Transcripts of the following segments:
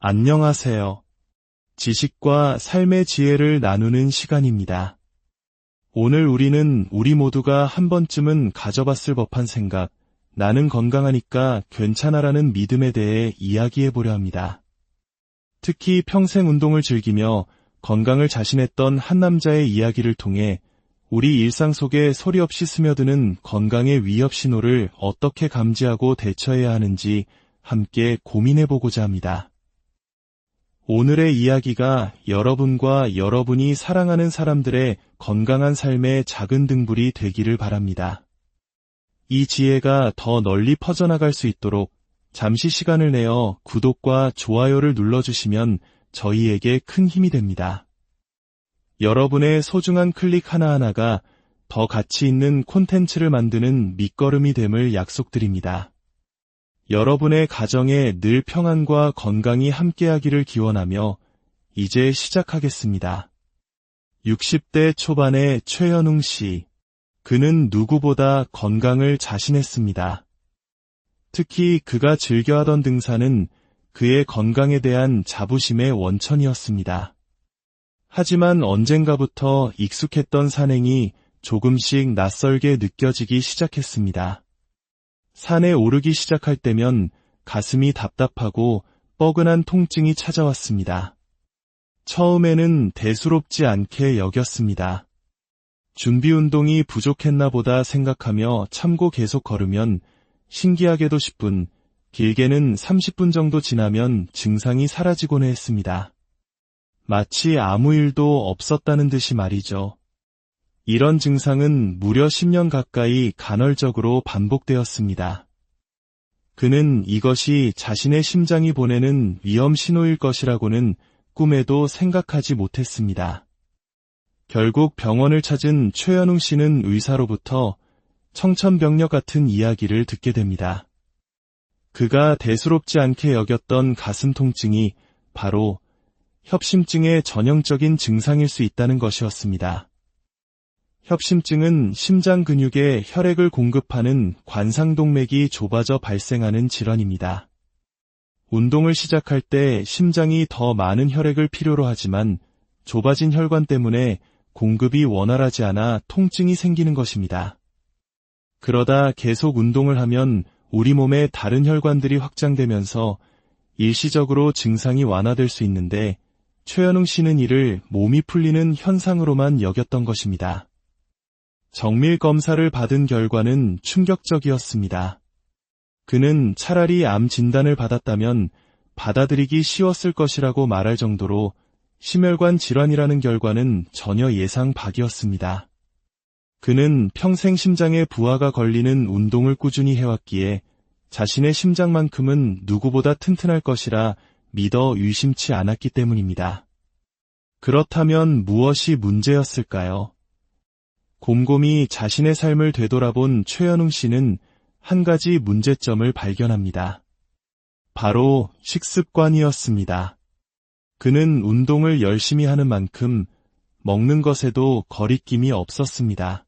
안녕하세요. 지식과 삶의 지혜를 나누는 시간입니다. 오늘 우리는 우리 모두가 한 번쯤은 가져봤을 법한 생각, 나는 건강하니까 괜찮아라는 믿음에 대해 이야기해 보려 합니다. 특히 평생 운동을 즐기며 건강을 자신했던 한 남자의 이야기를 통해 우리 일상 속에 소리 없이 스며드는 건강의 위협 신호를 어떻게 감지하고 대처해야 하는지 함께 고민해 보고자 합니다. 오늘의 이야기가 여러분과 여러분이 사랑하는 사람들의 건강한 삶의 작은 등불이 되기를 바랍니다. 이 지혜가 더 널리 퍼져나갈 수 있도록 잠시 시간을 내어 구독과 좋아요를 눌러주시면 저희에게 큰 힘이 됩니다. 여러분의 소중한 클릭 하나하나가 더 가치 있는 콘텐츠를 만드는 밑거름이 됨을 약속드립니다. 여러분의 가정에 늘 평안과 건강이 함께하기를 기원하며 이제 시작하겠습니다. 60대 초반의 최현웅 씨. 그는 누구보다 건강을 자신했습니다. 특히 그가 즐겨하던 등산은 그의 건강에 대한 자부심의 원천이었습니다. 하지만 언젠가부터 익숙했던 산행이 조금씩 낯설게 느껴지기 시작했습니다. 산에 오르기 시작할 때면 가슴이 답답하고 뻐근한 통증이 찾아왔습니다. 처음에는 대수롭지 않게 여겼습니다. 준비 운동이 부족했나 보다 생각하며 참고 계속 걸으면 신기하게도 10분, 길게는 30분 정도 지나면 증상이 사라지곤 했습니다. 마치 아무 일도 없었다는 듯이 말이죠. 이런 증상은 무려 10년 가까이 간헐적으로 반복되었습니다. 그는 이것이 자신의 심장이 보내는 위험 신호일 것이라고는 꿈에도 생각하지 못했습니다. 결국 병원을 찾은 최현웅 씨는 의사로부터 청천벽력 같은 이야기를 듣게 됩니다. 그가 대수롭지 않게 여겼던 가슴 통증이 바로 협심증의 전형적인 증상일 수 있다는 것이었습니다. 협심증은 심장 근육에 혈액을 공급하는 관상동맥이 좁아져 발생하는 질환입니다. 운동을 시작할 때 심장이 더 많은 혈액을 필요로 하지만 좁아진 혈관 때문에 공급이 원활하지 않아 통증이 생기는 것입니다. 그러다 계속 운동을 하면 우리 몸의 다른 혈관들이 확장되면서 일시적으로 증상이 완화될 수 있는데 최현웅 씨는 이를 몸이 풀리는 현상으로만 여겼던 것입니다. 정밀 검사를 받은 결과는 충격적이었습니다. 그는 차라리 암 진단을 받았다면 받아들이기 쉬웠을 것이라고 말할 정도로 심혈관 질환이라는 결과는 전혀 예상 밖이었습니다. 그는 평생 심장에 부하가 걸리는 운동을 꾸준히 해왔기에 자신의 심장만큼은 누구보다 튼튼할 것이라 믿어 의심치 않았기 때문입니다. 그렇다면 무엇이 문제였을까요? 곰곰이 자신의 삶을 되돌아본 최현웅 씨는 한 가지 문제점을 발견합니다. 바로 식습관이었습니다. 그는 운동을 열심히 하는 만큼 먹는 것에도 거리낌이 없었습니다.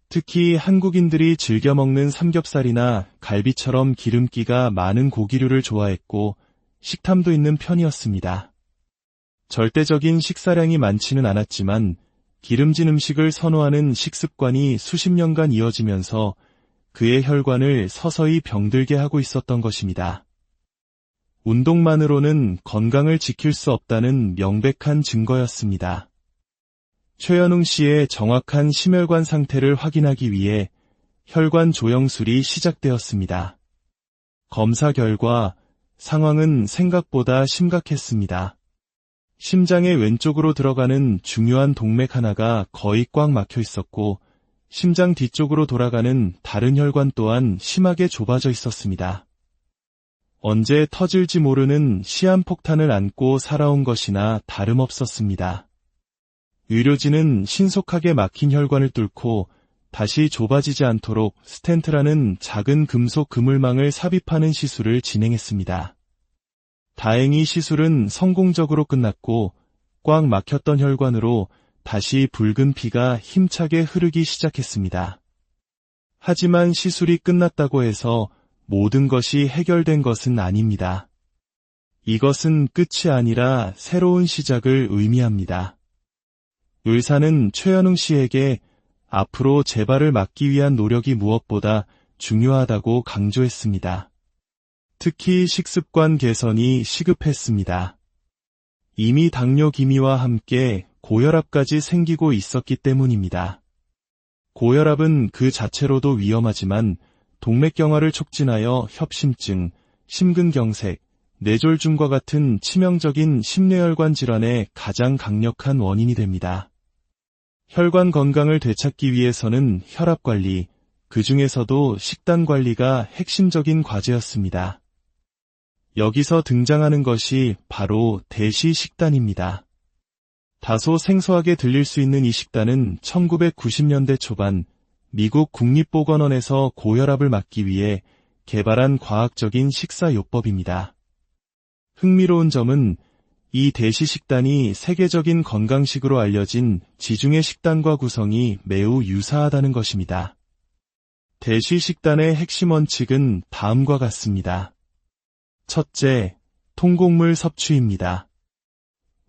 특히 한국인들이 즐겨 먹는 삼겹살이나 갈비처럼 기름기가 많은 고기류를 좋아했고 식탐도 있는 편이었습니다. 절대적인 식사량이 많지는 않았지만 기름진 음식을 선호하는 식습관이 수십 년간 이어지면서 그의 혈관을 서서히 병들게 하고 있었던 것입니다. 운동만으로는 건강을 지킬 수 없다는 명백한 증거였습니다. 최현웅 씨의 정확한 심혈관 상태를 확인하기 위해 혈관 조영술이 시작되었습니다. 검사 결과 상황은 생각보다 심각했습니다. 심장의 왼쪽으로 들어가는 중요한 동맥 하나가 거의 꽉 막혀 있었고 심장 뒤쪽으로 돌아가는 다른 혈관 또한 심하게 좁아져 있었습니다. 언제 터질지 모르는 시한폭탄을 안고 살아온 것이나 다름없었습니다. 의료진은 신속하게 막힌 혈관을 뚫고 다시 좁아지지 않도록 스텐트라는 작은 금속 그물망을 삽입하는 시술을 진행했습니다. 다행히 시술은 성공적으로 끝났고 꽉 막혔던 혈관으로 다시 붉은 피가 힘차게 흐르기 시작했습니다. 하지만 시술이 끝났다고 해서 모든 것이 해결된 것은 아닙니다. 이것은 끝이 아니라 새로운 시작을 의미합니다. 의사는 최현웅 씨에게 앞으로 재발을 막기 위한 노력이 무엇보다 중요하다고 강조했습니다. 특히 식습관 개선이 시급했습니다. 이미 당뇨 기미와 함께 고혈압까지 생기고 있었기 때문입니다. 고혈압은 그 자체로도 위험하지만 동맥경화를 촉진하여 협심증, 심근경색, 뇌졸중과 같은 치명적인 심뇌혈관 질환의 가장 강력한 원인이 됩니다. 혈관 건강을 되찾기 위해서는 혈압 관리, 그 중에서도 식단 관리가 핵심적인 과제였습니다. 여기서 등장하는 것이 바로 대시 식단입니다. 다소 생소하게 들릴 수 있는 이 식단은 1990년대 초반 미국 국립보건원에서 고혈압을 막기 위해 개발한 과학적인 식사요법입니다. 흥미로운 점은 이 대시 식단이 세계적인 건강식으로 알려진 지중해 식단과 구성이 매우 유사하다는 것입니다. 대시 식단의 핵심 원칙은 다음과 같습니다. 첫째, 통곡물 섭취입니다.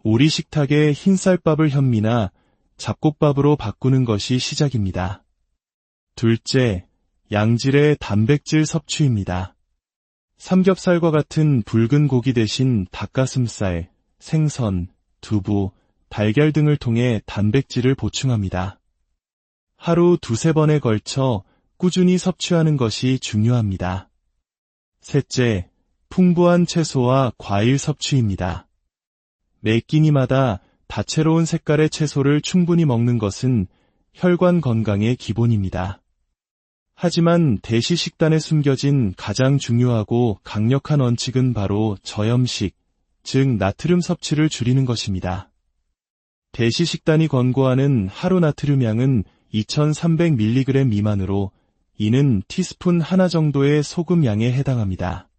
우리 식탁의 흰쌀밥을 현미나 잡곡밥으로 바꾸는 것이 시작입니다. 둘째, 양질의 단백질 섭취입니다. 삼겹살과 같은 붉은 고기 대신 닭가슴살, 생선, 두부, 달걀 등을 통해 단백질을 보충합니다. 하루 두세 번에 걸쳐 꾸준히 섭취하는 것이 중요합니다. 셋째, 풍부한 채소와 과일 섭취입니다. 매 끼니마다 다채로운 색깔의 채소를 충분히 먹는 것은 혈관 건강의 기본입니다. 하지만 대시 식단에 숨겨진 가장 중요하고 강력한 원칙은 바로 저염식, 즉 나트륨 섭취를 줄이는 것입니다. 대시 식단이 권고하는 하루 나트륨 양은 2300mg 미만으로 이는 티스푼 하나 정도의 소금 양에 해당합니다.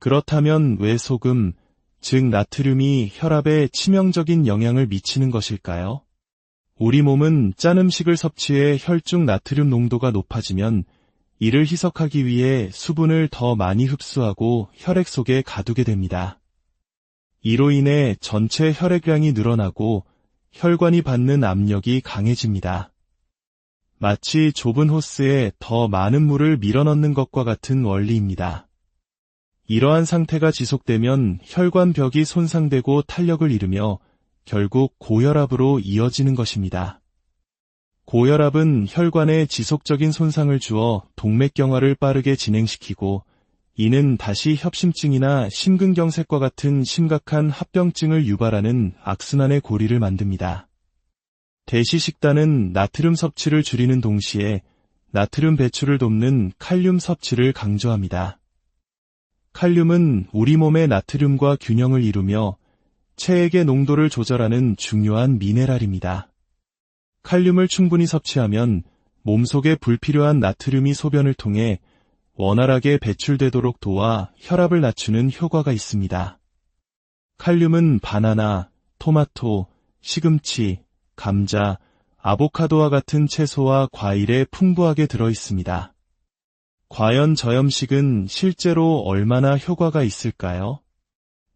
그렇다면 왜 소금, 즉 나트륨이 혈압에 치명적인 영향을 미치는 것일까요? 우리 몸은 짠 음식을 섭취해 혈중 나트륨 농도가 높아지면 이를 희석하기 위해 수분을 더 많이 흡수하고 혈액 속에 가두게 됩니다. 이로 인해 전체 혈액량이 늘어나고 혈관이 받는 압력이 강해집니다. 마치 좁은 호스에 더 많은 물을 밀어넣는 것과 같은 원리입니다. 이러한 상태가 지속되면 혈관벽이 손상되고 탄력을 잃으며 결국 고혈압으로 이어지는 것입니다. 고혈압은 혈관에 지속적인 손상을 주어 동맥경화를 빠르게 진행시키고 이는 다시 협심증이나 심근경색과 같은 심각한 합병증을 유발하는 악순환의 고리를 만듭니다. 대시 식단은 나트륨 섭취를 줄이는 동시에 나트륨 배출을 돕는 칼륨 섭취를 강조합니다. 칼륨은 우리 몸의 나트륨과 균형을 이루며 체액의 농도를 조절하는 중요한 미네랄입니다. 칼륨을 충분히 섭취하면 몸속에 불필요한 나트륨이 소변을 통해 원활하게 배출되도록 도와 혈압을 낮추는 효과가 있습니다. 칼륨은 바나나, 토마토, 시금치, 감자, 아보카도와 같은 채소와 과일에 풍부하게 들어 있습니다. 과연 저염식은 실제로 얼마나 효과가 있을까요?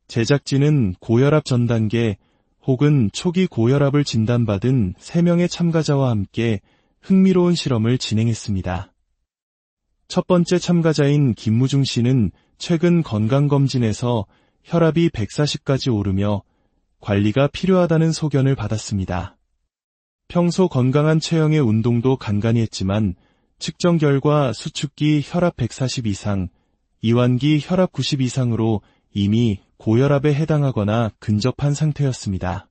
제작진은 고혈압 전 단계 혹은 초기 고혈압을 진단받은 3명의 참가자와 함께 흥미로운 실험을 진행했습니다. 첫 번째 참가자인 김무중 씨는 최근 건강검진에서 혈압이 140까지 오르며 관리가 필요하다는 소견을 받았습니다. 평소 건강한 체형의 운동도 간간히 했지만 측정 결과 수축기 혈압 140 이상, 이완기 혈압 90 이상으로 이미 고혈압에 해당하거나 근접한 상태였습니다.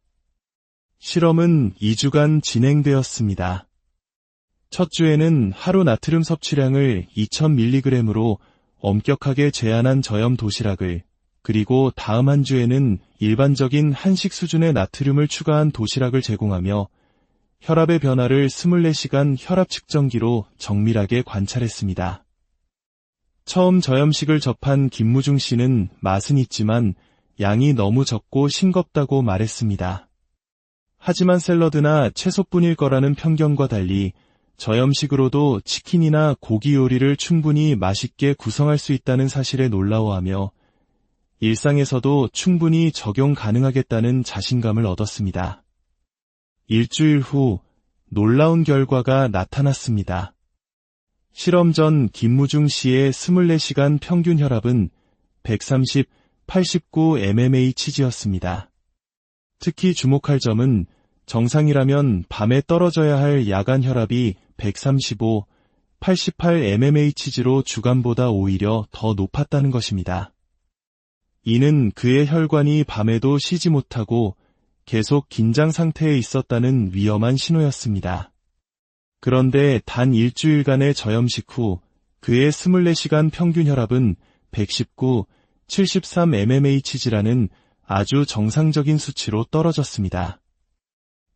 실험은 2주간 진행되었습니다. 첫 주에는 하루 나트륨 섭취량을 2000mg으로 엄격하게 제한한 저염 도시락을, 그리고 다음 한 주에는 일반적인 한식 수준의 나트륨을 추가한 도시락을 제공하며 혈압의 변화를 24시간 혈압 측정기로 정밀하게 관찰했습니다. 처음 저염식을 접한 김무중 씨는 맛은 있지만 양이 너무 적고 싱겁다고 말했습니다. 하지만 샐러드나 채소뿐일 거라는 편견과 달리 저염식으로도 치킨이나 고기 요리를 충분히 맛있게 구성할 수 있다는 사실에 놀라워하며 일상에서도 충분히 적용 가능하겠다는 자신감을 얻었습니다. 일주일 후 놀라운 결과가 나타났습니다. 실험 전 김무중 씨의 24시간 평균 혈압은 130, 89 mmHg였습니다. 특히 주목할 점은 정상이라면 밤에 떨어져야 할 야간 혈압이 135, 88 mmHg로 주간보다 오히려 더 높았다는 것입니다. 이는 그의 혈관이 밤에도 쉬지 못하고 계속 긴장 상태에 있었다는 위험한 신호였습니다. 그런데 단 일주일간의 저염식 후 그의 24시간 평균 혈압은 119, 73 mmHg라는 아주 정상적인 수치로 떨어졌습니다.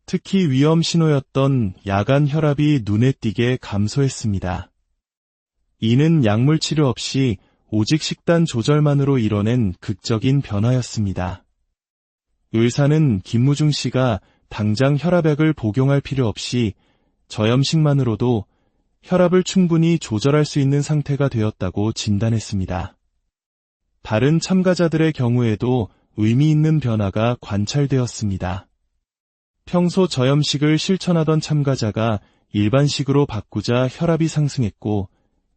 특히 위험 신호였던 야간 혈압이 눈에 띄게 감소했습니다. 이는 약물 치료 없이 오직 식단 조절만으로 이뤄낸 극적인 변화였습니다. 의사는 김무중 씨가 당장 혈압약을 복용할 필요 없이 저염식만으로도 혈압을 충분히 조절할 수 있는 상태가 되었다고 진단했습니다. 다른 참가자들의 경우에도 의미 있는 변화가 관찰되었습니다. 평소 저염식을 실천하던 참가자가 일반식으로 바꾸자 혈압이 상승했고,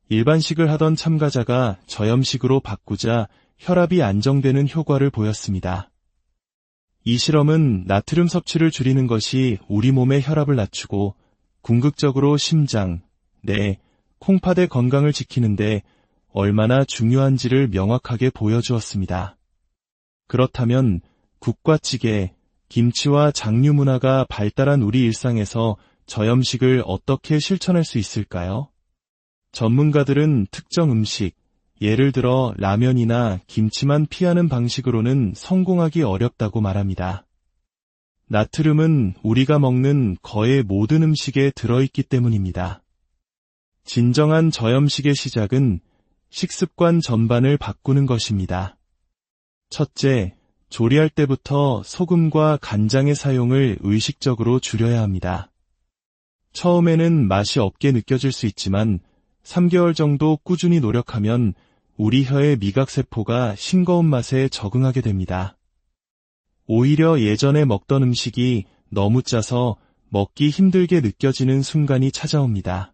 일반식을 하던 참가자가 저염식으로 바꾸자 혈압이 안정되는 효과를 보였습니다. 이 실험은 나트륨 섭취를 줄이는 것이 우리 몸의 혈압을 낮추고 궁극적으로 심장, 뇌, 콩팥의 건강을 지키는데 얼마나 중요한지를 명확하게 보여주었습니다. 그렇다면 국과 찌개, 김치와 장류 문화가 발달한 우리 일상에서 저염식을 어떻게 실천할 수 있을까요? 전문가들은 특정 음식, 예를 들어 라면이나 김치만 피하는 방식으로는 성공하기 어렵다고 말합니다. 나트륨은 우리가 먹는 거의 모든 음식에 들어있기 때문입니다. 진정한 저염식의 시작은 식습관 전반을 바꾸는 것입니다. 첫째, 조리할 때부터 소금과 간장의 사용을 의식적으로 줄여야 합니다. 처음에는 맛이 없게 느껴질 수 있지만 3개월 정도 꾸준히 노력하면 우리 혀의 미각세포가 싱거운 맛에 적응하게 됩니다. 오히려 예전에 먹던 음식이 너무 짜서 먹기 힘들게 느껴지는 순간이 찾아옵니다.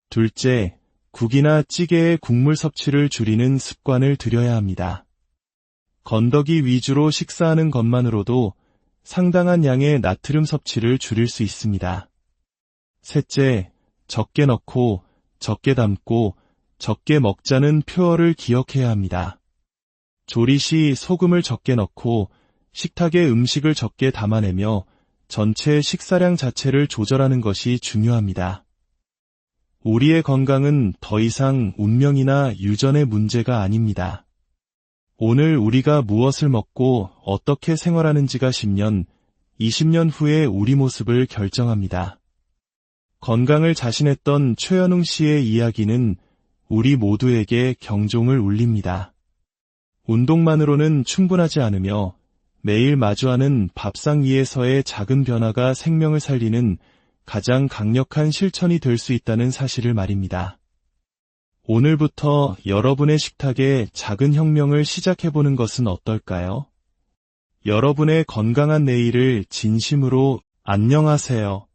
둘째, 국이나 찌개의 국물 섭취를 줄이는 습관을 들여야 합니다. 건더기 위주로 식사하는 것만으로도 상당한 양의 나트륨 섭취를 줄일 수 있습니다. 셋째, 적게 넣고 적게 담고 적게 먹자는 표어를 기억해야 합니다. 조리 시 소금을 적게 넣고 식탁에 음식을 적게 담아내며 전체 식사량 자체를 조절하는 것이 중요합니다. 우리의 건강은 더 이상 운명이나 유전의 문제가 아닙니다. 오늘 우리가 무엇을 먹고 어떻게 생활하는지가 10년, 20년 후의 우리 모습을 결정합니다. 건강을 자신했던 최현웅 씨의 이야기는 우리 모두에게 경종을 울립니다. 운동만으로는 충분하지 않으며 매일 마주하는 밥상 위에서의 작은 변화가 생명을 살리는 가장 강력한 실천이 될 수 있다는 사실을 말입니다. 오늘부터 여러분의 식탁에 작은 혁명을 시작해보는 것은 어떨까요? 여러분의 건강한 내일을 진심으로 안녕하세요.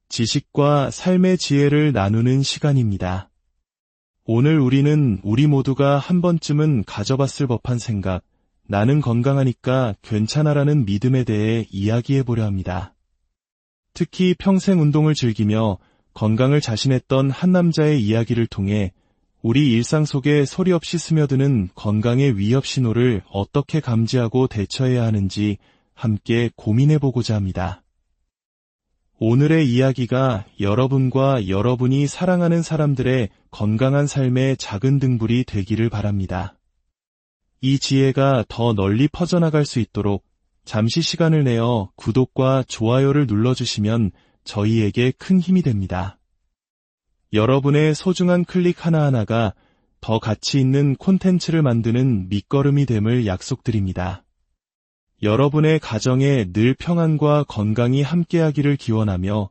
지식과 삶의 지혜를 나누는 시간입니다. 오늘 우리는 우리 모두가 한 번쯤은 가져봤을 법한 생각, 나는 건강하니까 괜찮아라는 믿음에 대해 이야기해보려 합니다. 특히 평생 운동을 즐기며 건강을 자신했던 한 남자의 이야기를 통해 우리 일상 속에 소리 없이 스며드는 건강의 위협 신호를 어떻게 감지하고 대처해야 하는지 함께 고민해보고자 합니다. 오늘의 이야기가 여러분과 여러분이 사랑하는 사람들의 건강한 삶의 작은 등불이 되기를 바랍니다. 이 지혜가 더 널리 퍼져나갈 수 있도록 잠시 시간을 내어 구독과 좋아요를 눌러주시면 저희에게 큰 힘이 됩니다. 여러분의 소중한 클릭 하나하나가 더 가치 있는 콘텐츠를 만드는 밑거름이 됨을 약속드립니다. 여러분의 가정에 늘 평안과 건강이 함께하기를 기원하며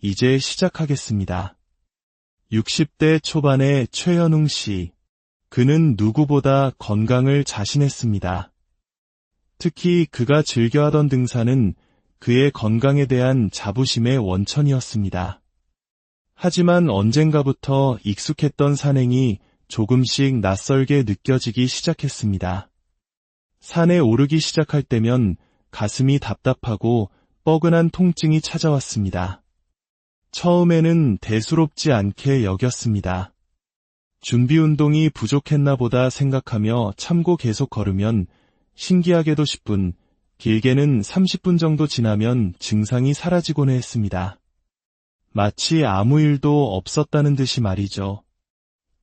이제 시작하겠습니다. 60대 초반의 최현웅 씨. 그는 누구보다 건강을 자신했습니다. 특히 그가 즐겨하던 등산은 그의 건강에 대한 자부심의 원천이었습니다. 하지만 언젠가부터 익숙했던 산행이 조금씩 낯설게 느껴지기 시작했습니다. 산에 오르기 시작할 때면 가슴이 답답하고 뻐근한 통증이 찾아왔습니다. 처음에는 대수롭지 않게 여겼습니다. 준비 운동이 부족했나 보다 생각하며 참고 계속 걸으면 신기하게도 10분, 길게는 30분 정도 지나면 증상이 사라지곤 했습니다. 마치 아무 일도 없었다는 듯이 말이죠.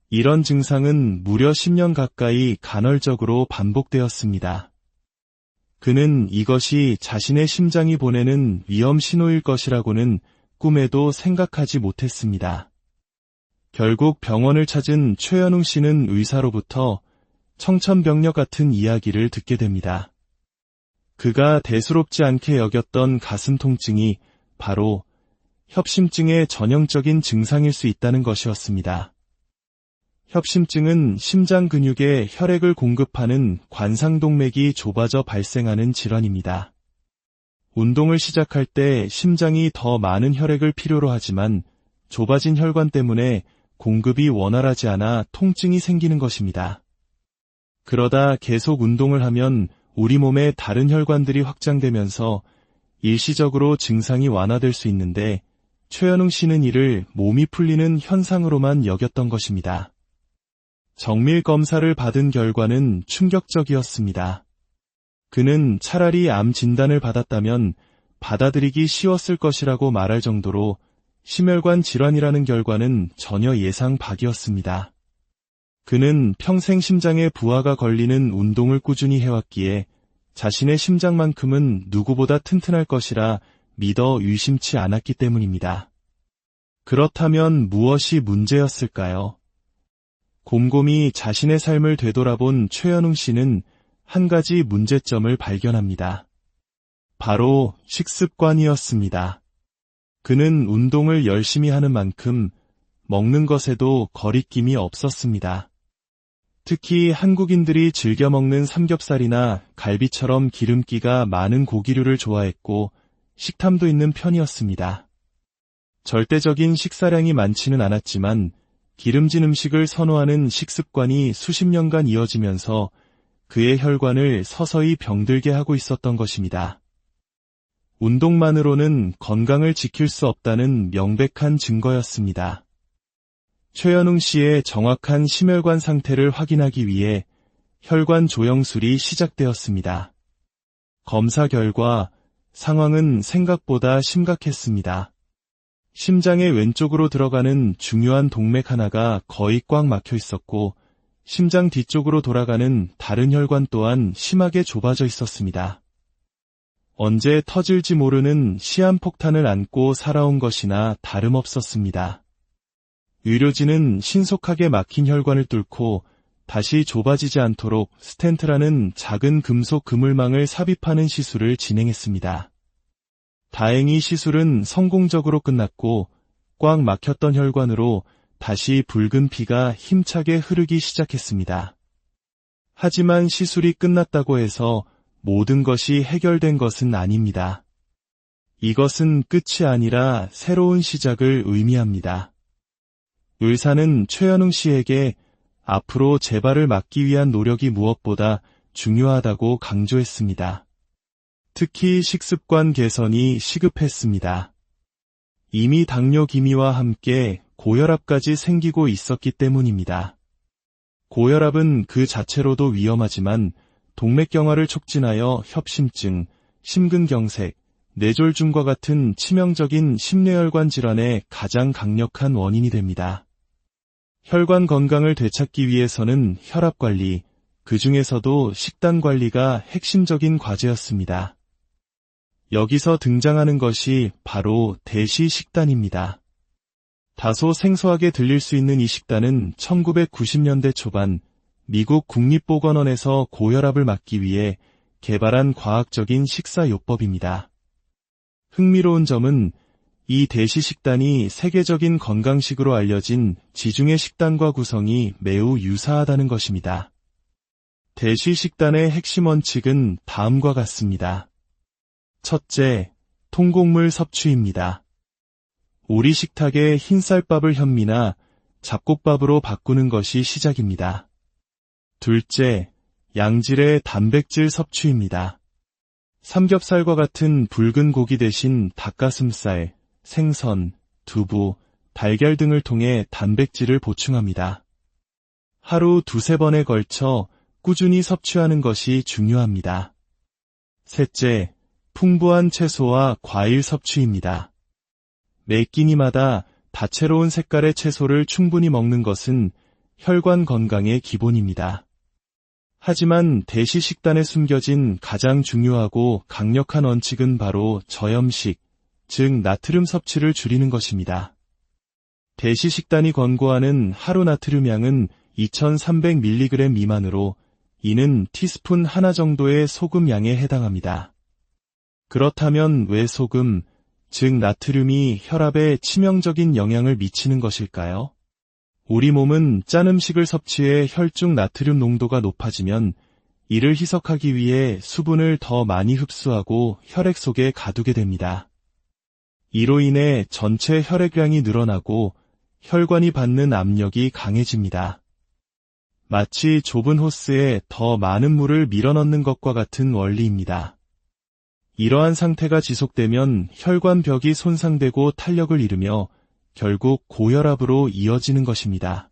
이런 증상은 무려 10년 가까이 간헐적으로 반복되었습니다. 그는 이것이 자신의 심장이 보내는 위험 신호일 것이라고는 꿈에도 생각하지 못했습니다. 결국 병원을 찾은 최현웅 씨는 의사로부터 청천벽력 같은 이야기를 듣게 됩니다. 그가 대수롭지 않게 여겼던 가슴 통증이 바로 협심증의 전형적인 증상일 수 있다는 것이었습니다. 협심증은 심장 근육에 혈액을 공급하는 관상동맥이 좁아져 발생하는 질환입니다. 운동을 시작할 때 심장이 더 많은 혈액을 필요로 하지만 좁아진 혈관 때문에 공급이 원활하지 않아 통증이 생기는 것입니다. 그러다 계속 운동을 하면 우리 몸의 다른 혈관들이 확장되면서 일시적으로 증상이 완화될 수 있는데 최현웅 씨는 이를 몸이 풀리는 현상으로만 여겼던 것입니다. 정밀 검사를 받은 결과는 충격적이었습니다. 그는 차라리 암 진단을 받았다면 받아들이기 쉬웠을 것이라고 말할 정도로 심혈관 질환이라는 결과는 전혀 예상 밖이었습니다. 그는 평생 심장에 부하가 걸리는 운동을 꾸준히 해왔기에 자신의 심장만큼은 누구보다 튼튼할 것이라 믿어 의심치 않았기 때문입니다. 그렇다면 무엇이 문제였을까요? 곰곰이 자신의 삶을 되돌아본 최현웅 씨는 한 가지 문제점을 발견합니다. 바로 식습관이었습니다. 그는 운동을 열심히 하는 만큼 먹는 것에도 거리낌이 없었습니다. 특히 한국인들이 즐겨 먹는 삼겹살이나 갈비처럼 기름기가 많은 고기류를 좋아했고 식탐도 있는 편이었습니다. 절대적인 식사량이 많지는 않았지만 기름진 음식을 선호하는 식습관이 수십 년간 이어지면서 그의 혈관을 서서히 병들게 하고 있었던 것입니다. 운동만으로는 건강을 지킬 수 없다는 명백한 증거였습니다. 최현웅 씨의 정확한 심혈관 상태를 확인하기 위해 혈관 조영술이 시작되었습니다. 검사 결과 상황은 생각보다 심각했습니다. 심장의 왼쪽으로 들어가는 중요한 동맥 하나가 거의 꽉 막혀 있었고 심장 뒤쪽으로 돌아가는 다른 혈관 또한 심하게 좁아져 있었습니다. 언제 터질지 모르는 시한폭탄을 안고 살아온 것이나 다름없었습니다. 의료진은 신속하게 막힌 혈관을 뚫고 다시 좁아지지 않도록 스텐트라는 작은 금속 그물망을 삽입하는 시술을 진행했습니다. 다행히 시술은 성공적으로 끝났고 꽉 막혔던 혈관으로 다시 붉은 피가 힘차게 흐르기 시작했습니다. 하지만 시술이 끝났다고 해서 모든 것이 해결된 것은 아닙니다. 이것은 끝이 아니라 새로운 시작을 의미합니다. 의사는 최현웅 씨에게 앞으로 재발을 막기 위한 노력이 무엇보다 중요하다고 강조했습니다. 특히 식습관 개선이 시급했습니다. 이미 당뇨 기미와 함께 고혈압까지 생기고 있었기 때문입니다. 고혈압은 그 자체로도 위험하지만 동맥경화를 촉진하여 협심증, 심근경색, 뇌졸중과 같은 치명적인 심뇌혈관 질환의 가장 강력한 원인이 됩니다. 혈관 건강을 되찾기 위해서는 혈압관리, 그 중에서도 식단관리가 핵심적인 과제였습니다. 여기서 등장하는 것이 바로 대시식단입니다. 다소 생소하게 들릴 수 있는 이 식단은 1990년대 초반 미국 국립보건원에서 고혈압을 막기 위해 개발한 과학적인 식사요법입니다. 흥미로운 점은 이 대시식단이 세계적인 건강식으로 알려진 지중해 식단과 구성이 매우 유사하다는 것입니다. 대시식단의 핵심 원칙은 다음과 같습니다. 첫째, 통곡물 섭취입니다. 우리 식탁의 흰쌀밥을 현미나 잡곡밥으로 바꾸는 것이 시작입니다. 둘째, 양질의 단백질 섭취입니다. 삼겹살과 같은 붉은 고기 대신 닭가슴살, 생선, 두부, 달걀 등을 통해 단백질을 보충합니다. 하루 2-3번에 걸쳐 꾸준히 섭취하는 것이 중요합니다. 셋째, 풍부한 채소와 과일 섭취입니다. 매 끼니마다 다채로운 색깔의 채소를 충분히 먹는 것은 혈관 건강의 기본입니다. 하지만 대시식단에 숨겨진 가장 중요하고 강력한 원칙은 바로 저염식, 즉 나트륨 섭취를 줄이는 것입니다. 대시식단이 권고하는 하루 나트륨 양은 2300mg 미만으로 이는 티스푼 하나 정도의 소금 양에 해당합니다. 그렇다면 왜 소금, 즉 나트륨이 혈압에 치명적인 영향을 미치는 것일까요? 우리 몸은 짠 음식을 섭취해 혈중 나트륨 농도가 높아지면 이를 희석하기 위해 수분을 더 많이 흡수하고 혈액 속에 가두게 됩니다. 이로 인해 전체 혈액량이 늘어나고 혈관이 받는 압력이 강해집니다. 마치 좁은 호스에 더 많은 물을 밀어넣는 것과 같은 원리입니다. 이러한 상태가 지속되면 혈관벽이 손상되고 탄력을 잃으며 결국 고혈압으로 이어지는 것입니다.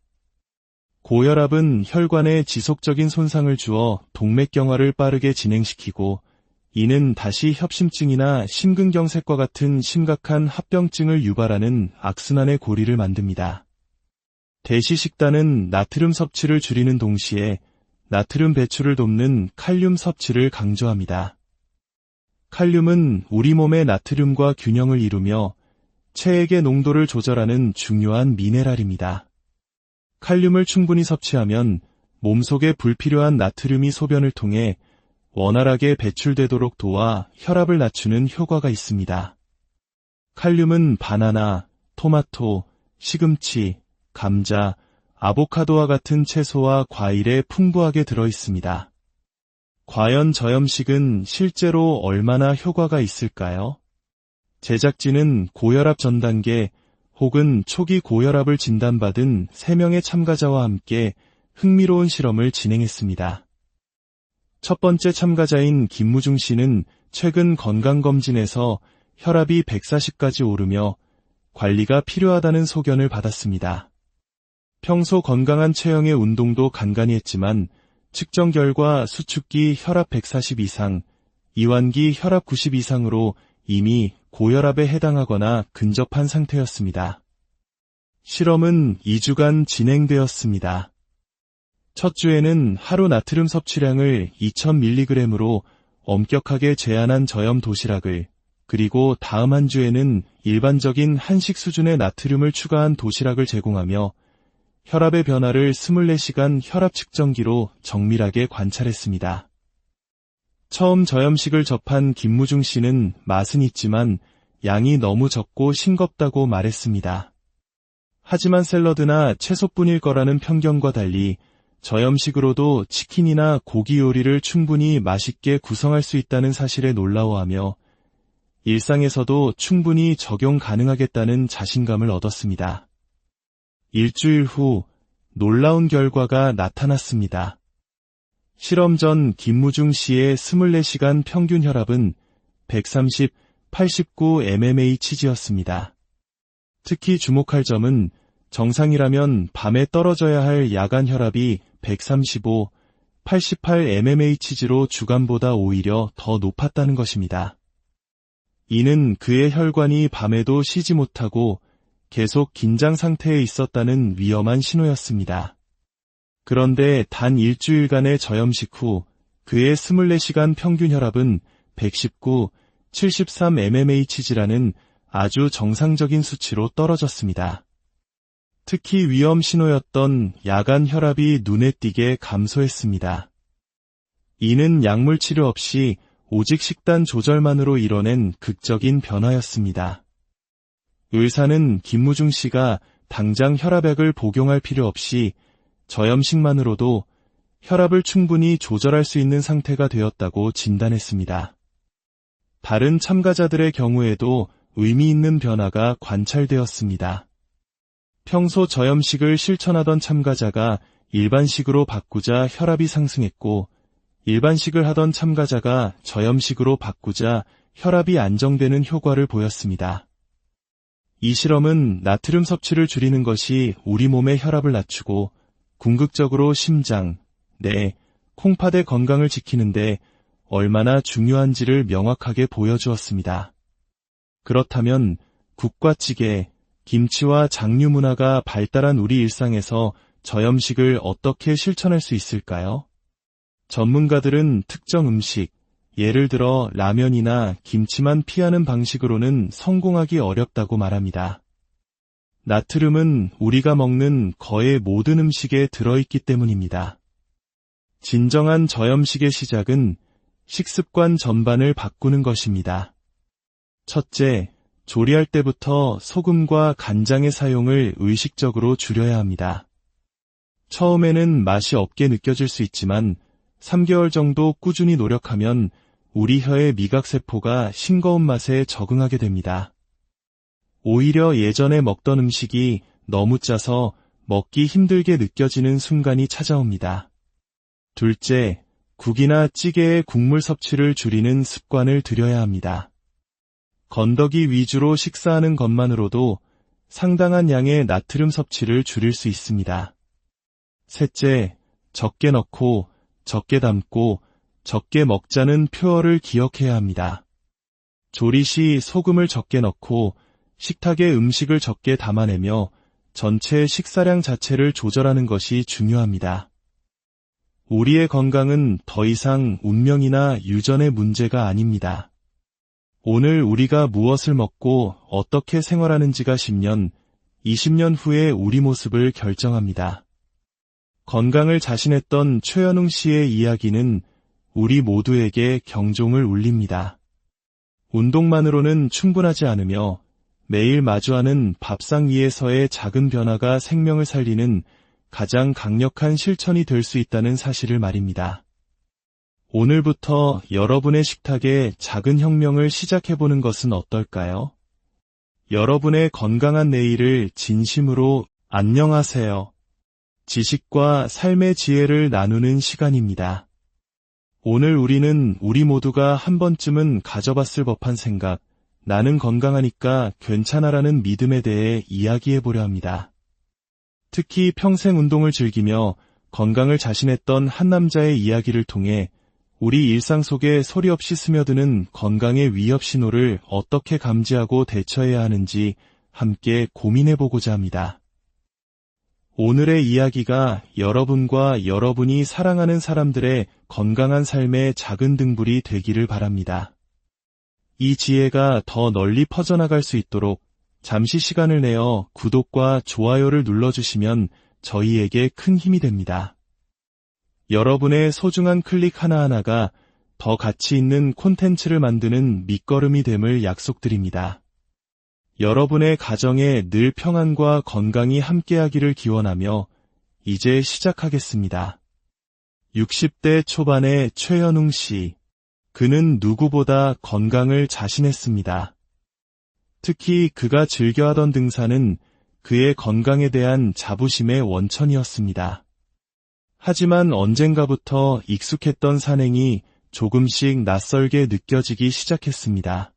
고혈압은 혈관에 지속적인 손상을 주어 동맥경화를 빠르게 진행시키고 이는 다시 협심증이나 심근경색과 같은 심각한 합병증을 유발하는 악순환의 고리를 만듭니다. 대시식단은 나트륨 섭취를 줄이는 동시에 나트륨 배출을 돕는 칼륨 섭취를 강조합니다. 칼륨은 우리 몸의 나트륨과 균형을 이루며 체액의 농도를 조절하는 중요한 미네랄입니다. 칼륨을 충분히 섭취하면 몸속에 불필요한 나트륨이 소변을 통해 원활하게 배출되도록 도와 혈압을 낮추는 효과가 있습니다. 칼륨은 바나나, 토마토, 시금치, 감자, 아보카도와 같은 채소와 과일에 풍부하게 들어 있습니다. 과연 저염식은 실제로 얼마나 효과가 있을까요? 제작진은 고혈압 전 단계 혹은 초기 고혈압을 진단받은 3명의 참가자와 함께 흥미로운 실험을 진행했습니다. 첫 번째 참가자인 김무중 씨는 최근 건강검진에서 혈압이 140까지 오르며 관리가 필요하다는 소견을 받았습니다. 평소 건강한 체형의 운동도 간간히 했지만 측정 결과 수축기 혈압 140 이상, 이완기 혈압 90 이상으로 이미 고혈압에 해당하거나 근접한 상태였습니다. 실험은 2주간 진행되었습니다. 첫 주에는 하루 나트륨 섭취량을 2000mg으로 엄격하게 제한한 저염 도시락을, 그리고 다음 한 주에는 일반적인 한식 수준의 나트륨을 추가한 도시락을 제공하며 혈압의 변화를 24시간 혈압 측정기로 정밀하게 관찰했습니다. 처음 저염식을 접한 김무중 씨는 맛은 있지만 양이 너무 적고 싱겁다고 말했습니다. 하지만 샐러드나 채소뿐일 거라는 편견과 달리 저염식으로도 치킨이나 고기 요리를 충분히 맛있게 구성할 수 있다는 사실에 놀라워하며 일상에서도 충분히 적용 가능하겠다는 자신감을 얻었습니다. 일주일 후 놀라운 결과가 나타났습니다. 실험 전 김무중 씨의 24시간 평균 혈압은 130, 89 mmHg였습니다. 특히 주목할 점은 정상이라면 밤에 떨어져야 할 야간 혈압이 135, 88 mmHg로 주간보다 오히려 더 높았다는 것입니다. 이는 그의 혈관이 밤에도 쉬지 못하고 계속 긴장 상태에 있었다는 위험한 신호였습니다. 그런데 단 일주일간의 저염식 후 그의 24시간 평균 혈압은 119, 73 mmHg라는 아주 정상적인 수치로 떨어졌습니다. 특히 위험 신호였던 야간 혈압이 눈에 띄게 감소했습니다. 이는 약물 치료 없이 오직 식단 조절만으로 이뤄낸 극적인 변화였습니다. 의사는 김무중 씨가 당장 혈압약을 복용할 필요 없이 저염식만으로도 혈압을 충분히 조절할 수 있는 상태가 되었다고 진단했습니다. 다른 참가자들의 경우에도 의미 있는 변화가 관찰되었습니다. 평소 저염식을 실천하던 참가자가 일반식으로 바꾸자 혈압이 상승했고, 일반식을 하던 참가자가 저염식으로 바꾸자 혈압이 안정되는 효과를 보였습니다. 이 실험은 나트륨 섭취를 줄이는 것이 우리 몸의 혈압을 낮추고 궁극적으로 심장, 뇌, 콩팥의 건강을 지키는데 얼마나 중요한지를 명확하게 보여주었습니다. 그렇다면 국과 찌개, 김치와 장류 문화가 발달한 우리 일상에서 저염식을 어떻게 실천할 수 있을까요? 전문가들은 특정 음식, 예를 들어 라면이나 김치만 피하는 방식으로는 성공하기 어렵다고 말합니다. 나트륨은 우리가 먹는 거의 모든 음식에 들어있기 때문입니다. 진정한 저염식의 시작은 식습관 전반을 바꾸는 것입니다. 첫째, 조리할 때부터 소금과 간장의 사용을 의식적으로 줄여야 합니다. 처음에는 맛이 없게 느껴질 수 있지만 3개월 정도 꾸준히 노력하면 우리 혀의 미각세포가 싱거운 맛에 적응하게 됩니다. 오히려 예전에 먹던 음식이 너무 짜서 먹기 힘들게 느껴지는 순간이 찾아옵니다. 둘째, 국이나 찌개의 국물 섭취를 줄이는 습관을 들여야 합니다. 건더기 위주로 식사하는 것만으로도 상당한 양의 나트륨 섭취를 줄일 수 있습니다. 셋째, 적게 넣고 적게 담고 적게 먹자는 표어를 기억해야 합니다. 조리 시 소금을 적게 넣고 식탁에 음식을 적게 담아내며 전체 식사량 자체를 조절하는 것이 중요합니다. 우리의 건강은 더 이상 운명이나 유전의 문제가 아닙니다. 오늘 우리가 무엇을 먹고 어떻게 생활하는지가 10년, 20년 후의 우리 모습을 결정합니다. 건강을 자신했던 최현웅 씨의 이야기는 우리 모두에게 경종을 울립니다. 운동만으로는 충분하지 않으며 매일 마주하는 밥상 위에서의 작은 변화가 생명을 살리는 가장 강력한 실천이 될 수 있다는 사실을 말입니다. 오늘부터 여러분의 식탁에 작은 혁명을 시작해보는 것은 어떨까요? 여러분의 건강한 내일을 진심으로 안녕하세요. 지식과 삶의 지혜를 나누는 시간입니다. 오늘 우리는 우리 모두가 한 번쯤은 가져봤을 법한 생각, 나는 건강하니까 괜찮아라는 믿음에 대해 이야기해보려 합니다. 특히 평생 운동을 즐기며 건강을 자신했던 한 남자의 이야기를 통해 우리 일상 속에 소리 없이 스며드는 건강의 위협 신호를 어떻게 감지하고 대처해야 하는지 함께 고민해보고자 합니다. 오늘의 이야기가 여러분과 여러분이 사랑하는 사람들의 건강한 삶의 작은 등불이 되기를 바랍니다. 이 지혜가 더 널리 퍼져나갈 수 있도록 잠시 시간을 내어 구독과 좋아요를 눌러주시면 저희에게 큰 힘이 됩니다. 여러분의 소중한 클릭 하나하나가 더 가치 있는 콘텐츠를 만드는 밑거름이 됨을 약속드립니다. 여러분의 가정에 늘 평안과 건강이 함께하기를 기원하며 이제 시작하겠습니다. 60대 초반의 최현웅 씨. 그는 누구보다 건강을 자신했습니다. 특히 그가 즐겨하던 등산은 그의 건강에 대한 자부심의 원천이었습니다. 하지만 언젠가부터 익숙했던 산행이 조금씩 낯설게 느껴지기 시작했습니다.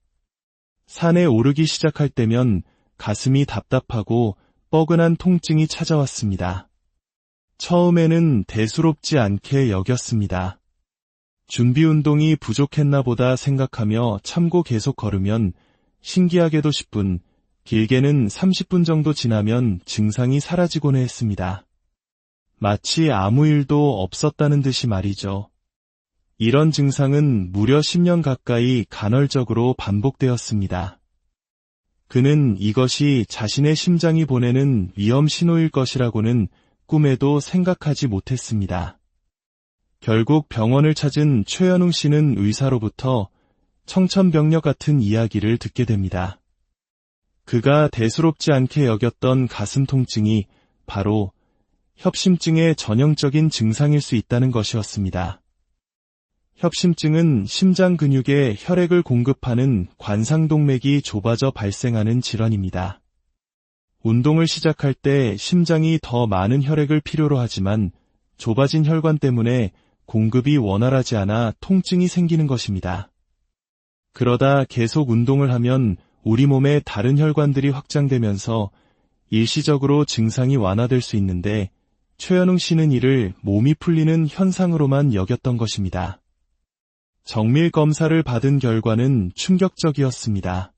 산에 오르기 시작할 때면 가슴이 답답하고 뻐근한 통증이 찾아왔습니다. 처음에는 대수롭지 않게 여겼습니다. 준비 운동이 부족했나 보다 생각하며 참고 계속 걸으면 신기하게도 10분, 길게는 30분 정도 지나면 증상이 사라지곤 했습니다. 마치 아무 일도 없었다는 듯이 말이죠. 이런 증상은 무려 10년 가까이 간헐적으로 반복되었습니다. 그는 이것이 자신의 심장이 보내는 위험 신호일 것이라고는 꿈에도 생각하지 못했습니다. 결국 병원을 찾은 최현웅 씨는 의사로부터 청천벽력 같은 이야기를 듣게 됩니다. 그가 대수롭지 않게 여겼던 가슴 통증이 바로 협심증의 전형적인 증상일 수 있다는 것이었습니다. 협심증은 심장 근육에 혈액을 공급하는 관상동맥이 좁아져 발생하는 질환입니다. 운동을 시작할 때 심장이 더 많은 혈액을 필요로 하지만 좁아진 혈관 때문에 공급이 원활하지 않아 통증이 생기는 것입니다. 그러다 계속 운동을 하면 우리 몸의 다른 혈관들이 확장되면서 일시적으로 증상이 완화될 수 있는데 최현웅 씨는 이를 몸이 풀리는 현상으로만 여겼던 것입니다. 정밀 검사를 받은 결과는 충격적이었습니다.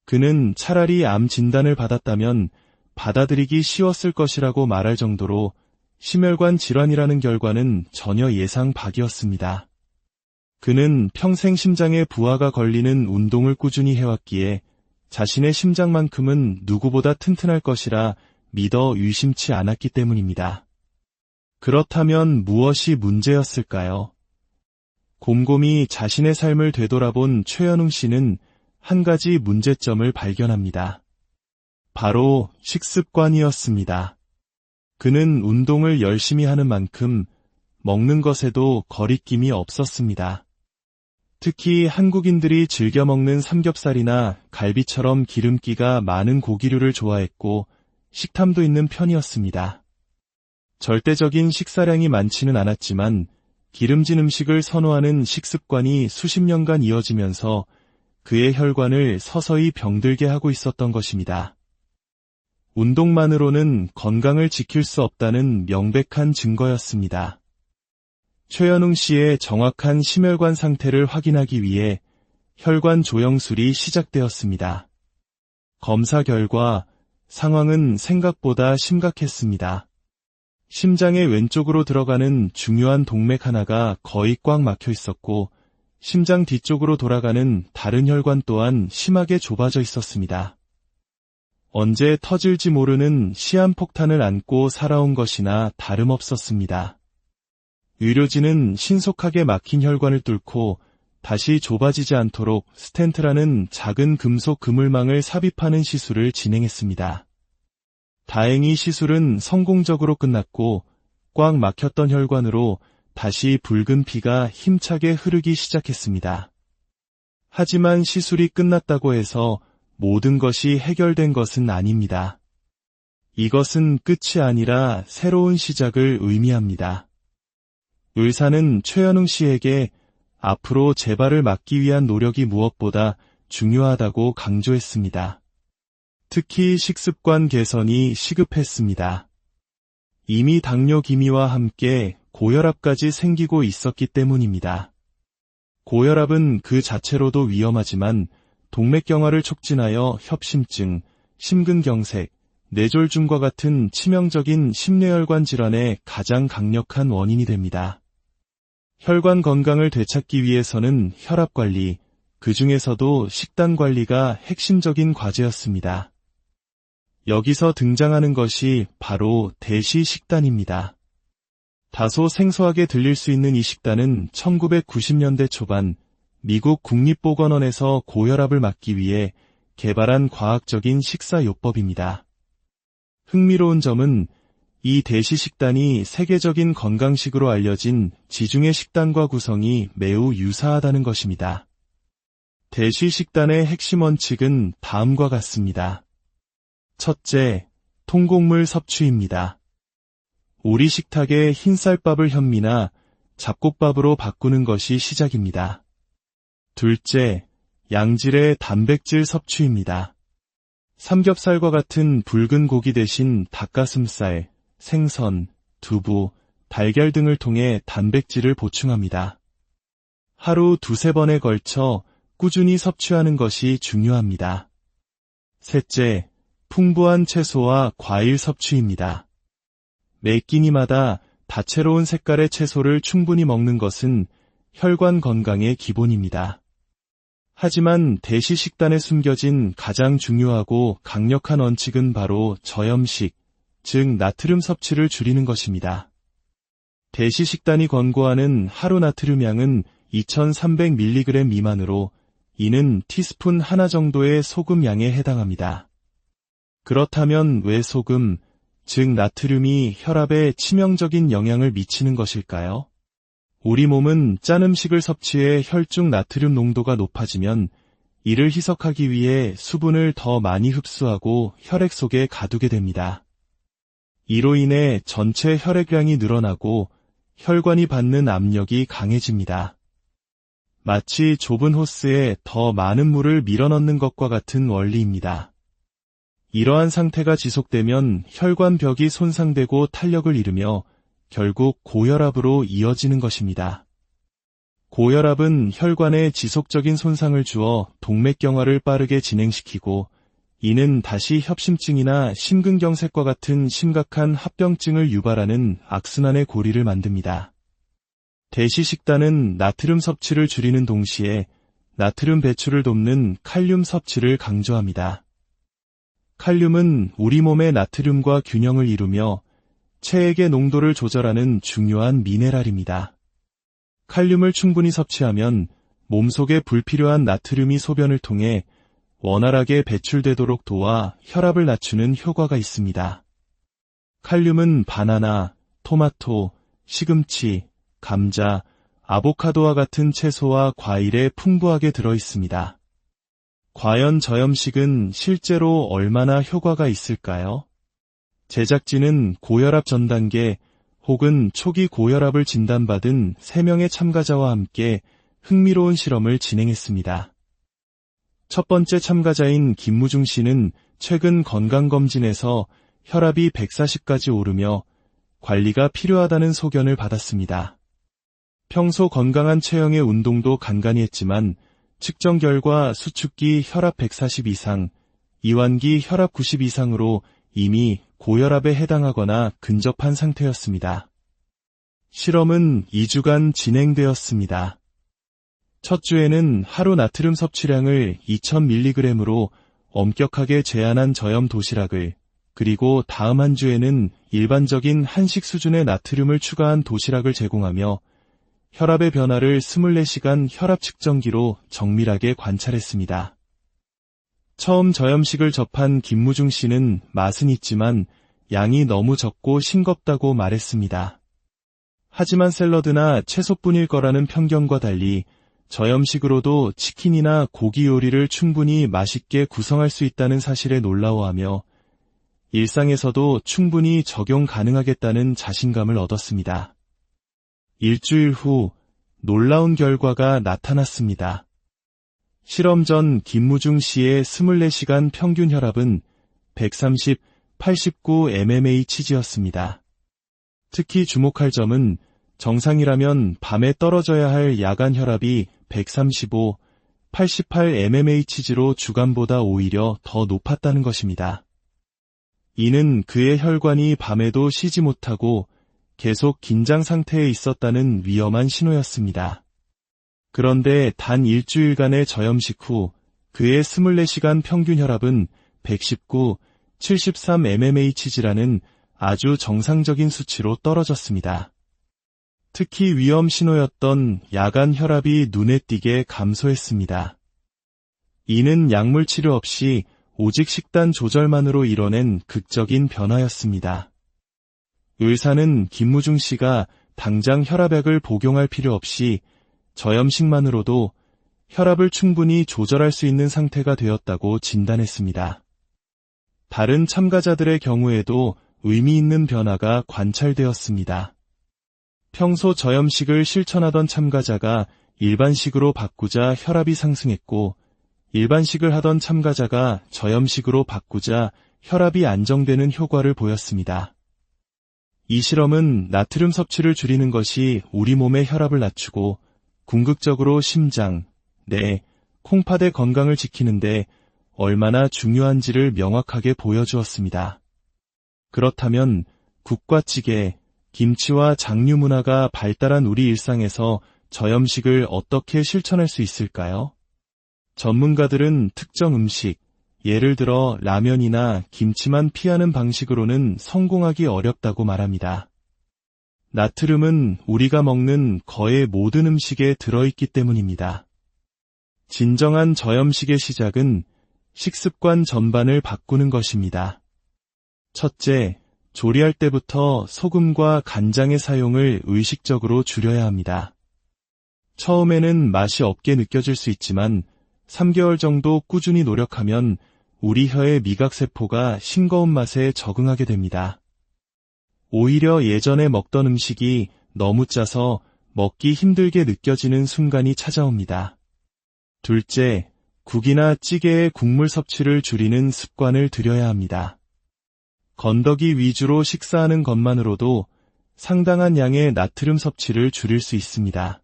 그는 차라리 암 진단을 받았다면 받아들이기 쉬웠을 것이라고 말할 정도로 심혈관 질환이라는 결과는 전혀 예상 밖이었습니다. 그는 평생 심장에 부하가 걸리는 운동을 꾸준히 해왔기에 자신의 심장만큼은 누구보다 튼튼할 것이라 믿어 의심치 않았기 때문입니다. 그렇다면 무엇이 문제였을까요? 곰곰이 자신의 삶을 되돌아본 최현웅 씨는 한 가지 문제점을 발견합니다. 바로 식습관이었습니다. 그는 운동을 열심히 하는 만큼 먹는 것에도 거리낌이 없었습니다. 특히 한국인들이 즐겨 먹는 삼겹살이나 갈비처럼 기름기가 많은 고기류를 좋아했고 식탐도 있는 편이었습니다. 절대적인 식사량이 많지는 않았지만 기름진 음식을 선호하는 식습관이 수십 년간 이어지면서 그의 혈관을 서서히 병들게 하고 있었던 것입니다. 운동만으로는 건강을 지킬 수 없다는 명백한 증거였습니다. 최현웅 씨의 정확한 심혈관 상태를 확인하기 위해 혈관 조영술이 시작되었습니다. 검사 결과 상황은 생각보다 심각했습니다. 심장의 왼쪽으로 들어가는 중요한 동맥 하나가 거의 꽉 막혀 있었고 심장 뒤쪽으로 돌아가는 다른 혈관 또한 심하게 좁아져 있었습니다. 언제 터질지 모르는 시한폭탄을 안고 살아온 것이나 다름없었습니다. 의료진은 신속하게 막힌 혈관을 뚫고 다시 좁아지지 않도록 스텐트라는 작은 금속 그물망을 삽입하는 시술을 진행했습니다. 다행히 시술은 성공적으로 끝났고 꽉 막혔던 혈관으로 다시 붉은 피가 힘차게 흐르기 시작했습니다. 하지만 시술이 끝났다고 해서 모든 것이 해결된 것은 아닙니다. 이것은 끝이 아니라 새로운 시작을 의미합니다. 의사는 최현웅 씨에게 앞으로 재발을 막기 위한 노력이 무엇보다 중요하다고 강조했습니다. 특히 식습관 개선이 시급했습니다. 이미 당뇨 기미와 함께 고혈압까지 생기고 있었기 때문입니다. 고혈압은 그 자체로도 위험하지만 동맥경화를 촉진하여 협심증, 심근경색, 뇌졸중과 같은 치명적인 심뇌혈관 질환의 가장 강력한 원인이 됩니다. 혈관 건강을 되찾기 위해서는 혈압 관리, 그 중에서도 식단 관리가 핵심적인 과제였습니다. 여기서 등장하는 것이 바로 대시 식단입니다. 다소 생소하게 들릴 수 있는 이 식단은 1990년대 초반 미국 국립보건원에서 고혈압을 막기 위해 개발한 과학적인 식사요법입니다. 흥미로운 점은 이 대시 식단이 세계적인 건강식으로 알려진 지중해 식단과 구성이 매우 유사하다는 것입니다. 대시 식단의 핵심 원칙은 다음과 같습니다. 첫째, 통곡물 섭취입니다. 우리 식탁의 흰쌀밥을 현미나 잡곡밥으로 바꾸는 것이 시작입니다. 둘째, 양질의 단백질 섭취입니다. 삼겹살과 같은 붉은 고기 대신 닭가슴살, 생선, 두부, 달걀 등을 통해 단백질을 보충합니다. 하루 두세 번에 걸쳐 꾸준히 섭취하는 것이 중요합니다. 셋째, 풍부한 채소와 과일 섭취입니다. 매 끼니마다 다채로운 색깔의 채소를 충분히 먹는 것은 혈관 건강의 기본입니다. 하지만 대시 식단에 숨겨진 가장 중요하고 강력한 원칙은 바로 저염식, 즉 나트륨 섭취를 줄이는 것입니다. 대시 식단이 권고하는 하루 나트륨 양은 2300mg 미만으로 이는 티스푼 하나 정도의 소금 양에 해당합니다. 그렇다면 왜 소금, 즉 나트륨이 혈압에 치명적인 영향을 미치는 것일까요? 우리 몸은 짠 음식을 섭취해 혈중 나트륨 농도가 높아지면 이를 희석하기 위해 수분을 더 많이 흡수하고 혈액 속에 가두게 됩니다. 이로 인해 전체 혈액량이 늘어나고 혈관이 받는 압력이 강해집니다. 마치 좁은 호스에 더 많은 물을 밀어넣는 것과 같은 원리입니다. 이러한 상태가 지속되면 혈관벽이 손상되고 탄력을 잃으며 결국 고혈압으로 이어지는 것입니다. 고혈압은 혈관에 지속적인 손상을 주어 동맥경화를 빠르게 진행시키고 이는 다시 협심증이나 심근경색과 같은 심각한 합병증을 유발하는 악순환의 고리를 만듭니다. 대시식단은 나트륨 섭취를 줄이는 동시에 나트륨 배출을 돕는 칼륨 섭취를 강조합니다. 칼륨은 우리 몸의 나트륨과 균형을 이루며 체액의 농도를 조절하는 중요한 미네랄입니다. 칼륨을 충분히 섭취하면 몸속에 불필요한 나트륨이 소변을 통해 원활하게 배출되도록 도와 혈압을 낮추는 효과가 있습니다. 칼륨은 바나나, 토마토, 시금치, 감자, 아보카도와 같은 채소와 과일에 풍부하게 들어있습니다. 과연 저염식은 실제로 얼마나 효과가 있을까요? 제작진은 고혈압 전 단계 혹은 초기 고혈압을 진단받은 3명의 참가자와 함께 흥미로운 실험을 진행했습니다. 첫 번째 참가자인 김무중 씨는 최근 건강검진에서 혈압이 140까지 오르며 관리가 필요하다는 소견을 받았습니다. 평소 건강한 체형의 운동도 간간히 했지만 측정 결과 수축기 혈압 140 이상, 이완기 혈압 90 이상으로 이미 고혈압에 해당하거나 근접한 상태였습니다. 실험은 2주간 진행되었습니다. 첫 주에는 하루 나트륨 섭취량을 2000mg으로 엄격하게 제한한 저염 도시락을, 그리고 다음 한 주에는 일반적인 한식 수준의 나트륨을 추가한 도시락을 제공하며 혈압의 변화를 24시간 혈압 측정기로 정밀하게 관찰했습니다. 처음 저염식을 접한 김무중 씨는 맛은 있지만 양이 너무 적고 싱겁다고 말했습니다. 하지만 샐러드나 채소뿐일 거라는 편견과 달리 저염식으로도 치킨이나 고기 요리를 충분히 맛있게 구성할 수 있다는 사실에 놀라워하며 일상에서도 충분히 적용 가능하겠다는 자신감을 얻었습니다. 일주일 후 놀라운 결과가 나타났습니다. 실험 전 김무중 씨의 24시간 평균 혈압은 130, 89 mmHg였습니다. 특히 주목할 점은 정상이라면 밤에 떨어져야 할 야간 혈압이 135, 88 mmHg로 주간보다 오히려 더 높았다는 것입니다. 이는 그의 혈관이 밤에도 쉬지 못하고 계속 긴장 상태에 있었다는 위험한 신호였습니다. 그런데 단 일주일간의 저염식 후 그의 24시간 평균 혈압은 119, 73 mmHg라는 아주 정상적인 수치로 떨어졌습니다. 특히 위험 신호였던 야간 혈압이 눈에 띄게 감소했습니다. 이는 약물 치료 없이 오직 식단 조절만으로 이뤄낸 극적인 변화였습니다. 의사는 김무중 씨가 당장 혈압약을 복용할 필요 없이 저염식만으로도 혈압을 충분히 조절할 수 있는 상태가 되었다고 진단했습니다. 다른 참가자들의 경우에도 의미 있는 변화가 관찰되었습니다. 평소 저염식을 실천하던 참가자가 일반식으로 바꾸자 혈압이 상승했고, 일반식을 하던 참가자가 저염식으로 바꾸자 혈압이 안정되는 효과를 보였습니다. 이 실험은 나트륨 섭취를 줄이는 것이 우리 몸의 혈압을 낮추고 궁극적으로 심장, 뇌, 콩팥의 건강을 지키는데 얼마나 중요한지를 명확하게 보여주었습니다. 그렇다면 국과 찌개, 김치와 장류 문화가 발달한 우리 일상에서 저염식을 어떻게 실천할 수 있을까요? 전문가들은 특정 음식, 예를 들어 라면이나 김치만 피하는 방식으로는 성공하기 어렵다고 말합니다. 나트륨은 우리가 먹는 거의 모든 음식에 들어있기 때문입니다. 진정한 저염식의 시작은 식습관 전반을 바꾸는 것입니다. 첫째, 조리할 때부터 소금과 간장의 사용을 의식적으로 줄여야 합니다. 처음에는 맛이 없게 느껴질 수 있지만 3개월 정도 꾸준히 노력하면 우리 혀의 미각세포가 싱거운 맛에 적응하게 됩니다. 오히려 예전에 먹던 음식이 너무 짜서 먹기 힘들게 느껴지는 순간이 찾아옵니다. 둘째, 국이나 찌개의 국물 섭취를 줄이는 습관을 들여야 합니다. 건더기 위주로 식사하는 것만으로도 상당한 양의 나트륨 섭취를 줄일 수 있습니다.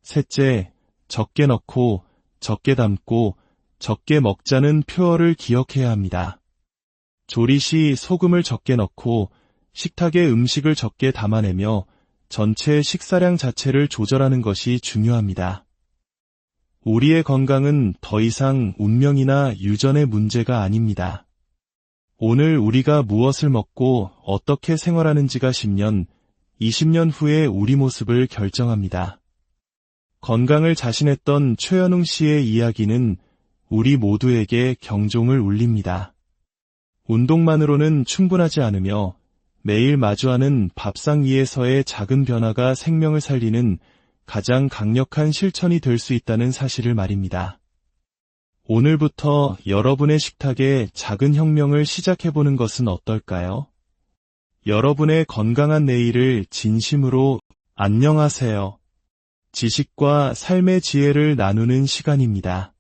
셋째, 적게 넣고 적게 담고 적게 먹자는 표어를 기억해야 합니다. 조리 시 소금을 적게 넣고 식탁에 음식을 적게 담아내며 전체 식사량 자체를 조절하는 것이 중요합니다. 우리의 건강은 더 이상 운명이나 유전의 문제가 아닙니다. 오늘 우리가 무엇을 먹고 어떻게 생활하는지가 10년, 20년 후의 우리 모습을 결정합니다. 건강을 자신했던 최현웅 씨의 이야기는 우리 모두에게 경종을 울립니다. 운동만으로는 충분하지 않으며 매일 마주하는 밥상 위에서의 작은 변화가 생명을 살리는 가장 강력한 실천이 될 수 있다는 사실을 말입니다. 오늘부터 여러분의 식탁에 작은 혁명을 시작해보는 것은 어떨까요? 여러분의 건강한 내일을 진심으로 안녕하세요. 지식과 삶의 지혜를 나누는 시간입니다.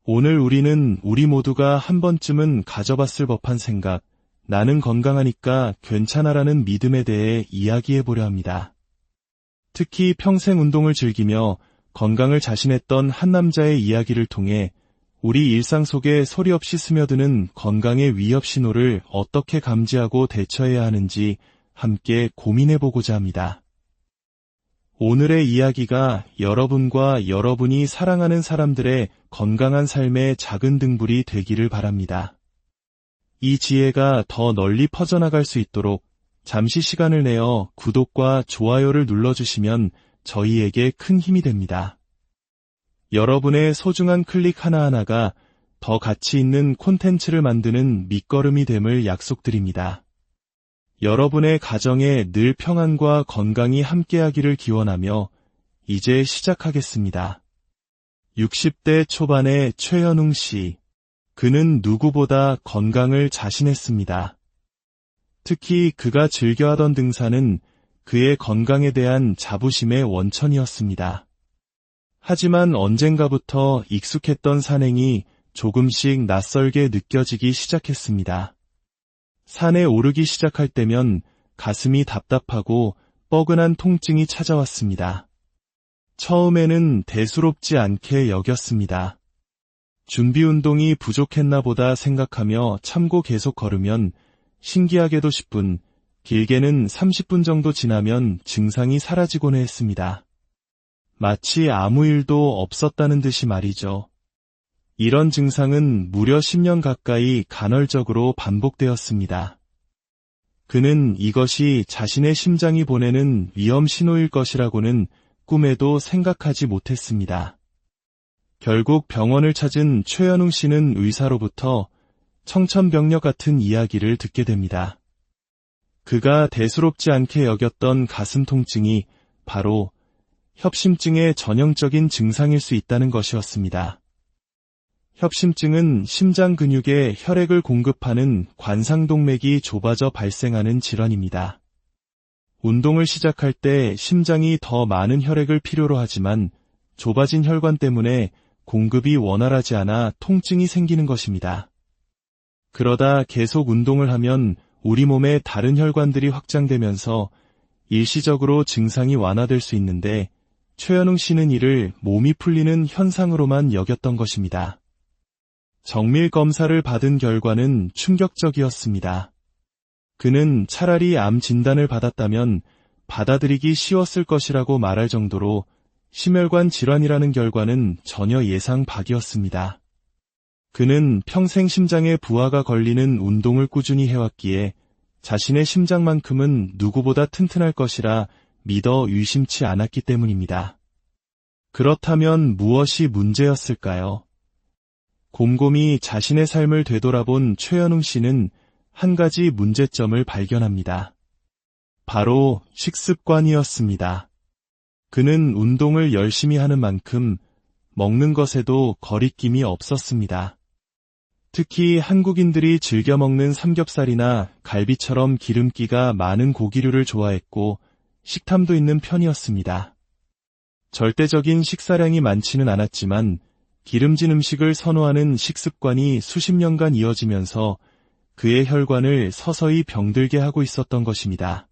오늘 우리는 우리 모두가 한 번쯤은 가져봤을 법한 생각, 나는 건강하니까 괜찮아라는 믿음에 대해 이야기해보려 합니다. 특히 평생 운동을 즐기며 건강을 자신했던 한 남자의 이야기를 통해 우리 일상 속에 소리 없이 스며드는 건강의 위협 신호를 어떻게 감지하고 대처해야 하는지 함께 고민해보고자 합니다. 오늘의 이야기가 여러분과 여러분이 사랑하는 사람들의 건강한 삶의 작은 등불이 되기를 바랍니다. 이 지혜가 더 널리 퍼져나갈 수 있도록 잠시 시간을 내어 구독과 좋아요를 눌러주시면 저희에게 큰 힘이 됩니다. 여러분의 소중한 클릭 하나하나가 더 가치 있는 콘텐츠를 만드는 밑거름이 됨을 약속드립니다. 여러분의 가정에 늘 평안과 건강이 함께하기를 기원하며 이제 시작하겠습니다. 60대 초반의 최현웅 씨. 그는 누구보다 건강을 자신했습니다. 특히 그가 즐겨하던 등산은 그의 건강에 대한 자부심의 원천이었습니다. 하지만 언젠가부터 익숙했던 산행이 조금씩 낯설게 느껴지기 시작했습니다. 산에 오르기 시작할 때면 가슴이 답답하고 뻐근한 통증이 찾아왔습니다. 처음에는 대수롭지 않게 여겼습니다. 준비 운동이 부족했나 보다 생각하며 참고 계속 걸으면 신기하게도 10분, 길게는 30분 정도 지나면 증상이 사라지곤 했습니다. 마치 아무 일도 없었다는 듯이 말이죠. 이런 증상은 무려 10년 가까이 간헐적으로 반복되었습니다. 그는 이것이 자신의 심장이 보내는 위험 신호일 것이라고는 꿈에도 생각하지 못했습니다. 결국 병원을 찾은 최현웅 씨는 의사로부터 청천벽력 같은 이야기를 듣게 됩니다. 그가 대수롭지 않게 여겼던 가슴 통증이 바로 협심증의 전형적인 증상일 수 있다는 것이었습니다. 협심증은 심장 근육에 혈액을 공급하는 관상동맥이 좁아져 발생하는 질환입니다. 운동을 시작할 때 심장이 더 많은 혈액을 필요로 하지만 좁아진 혈관 때문에 공급이 원활하지 않아 통증이 생기는 것입니다. 그러다 계속 운동을 하면 우리 몸의 다른 혈관들이 확장되면서 일시적으로 증상이 완화될 수 있는데 최현웅 씨는 이를 몸이 풀리는 현상으로만 여겼던 것입니다. 정밀 검사를 받은 결과는 충격적이었습니다. 그는 차라리 암 진단을 받았다면 받아들이기 쉬웠을 것이라고 말할 정도로 심혈관 질환이라는 결과는 전혀 예상 밖이었습니다. 그는 평생 심장에 부하가 걸리는 운동을 꾸준히 해왔기에 자신의 심장만큼은 누구보다 튼튼할 것이라 믿어 의심치 않았기 때문입니다. 그렇다면 무엇이 문제였을까요? 곰곰이 자신의 삶을 되돌아본 최현웅 씨는 한 가지 문제점을 발견합니다. 바로 식습관이었습니다. 그는 운동을 열심히 하는 만큼 먹는 것에도 거리낌이 없었습니다. 특히 한국인들이 즐겨 먹는 삼겹살이나 갈비처럼 기름기가 많은 고기류를 좋아했고 식탐도 있는 편이었습니다. 절대적인 식사량이 많지는 않았지만 기름진 음식을 선호하는 식습관이 수십 년간 이어지면서 그의 혈관을 서서히 병들게 하고 있었던 것입니다.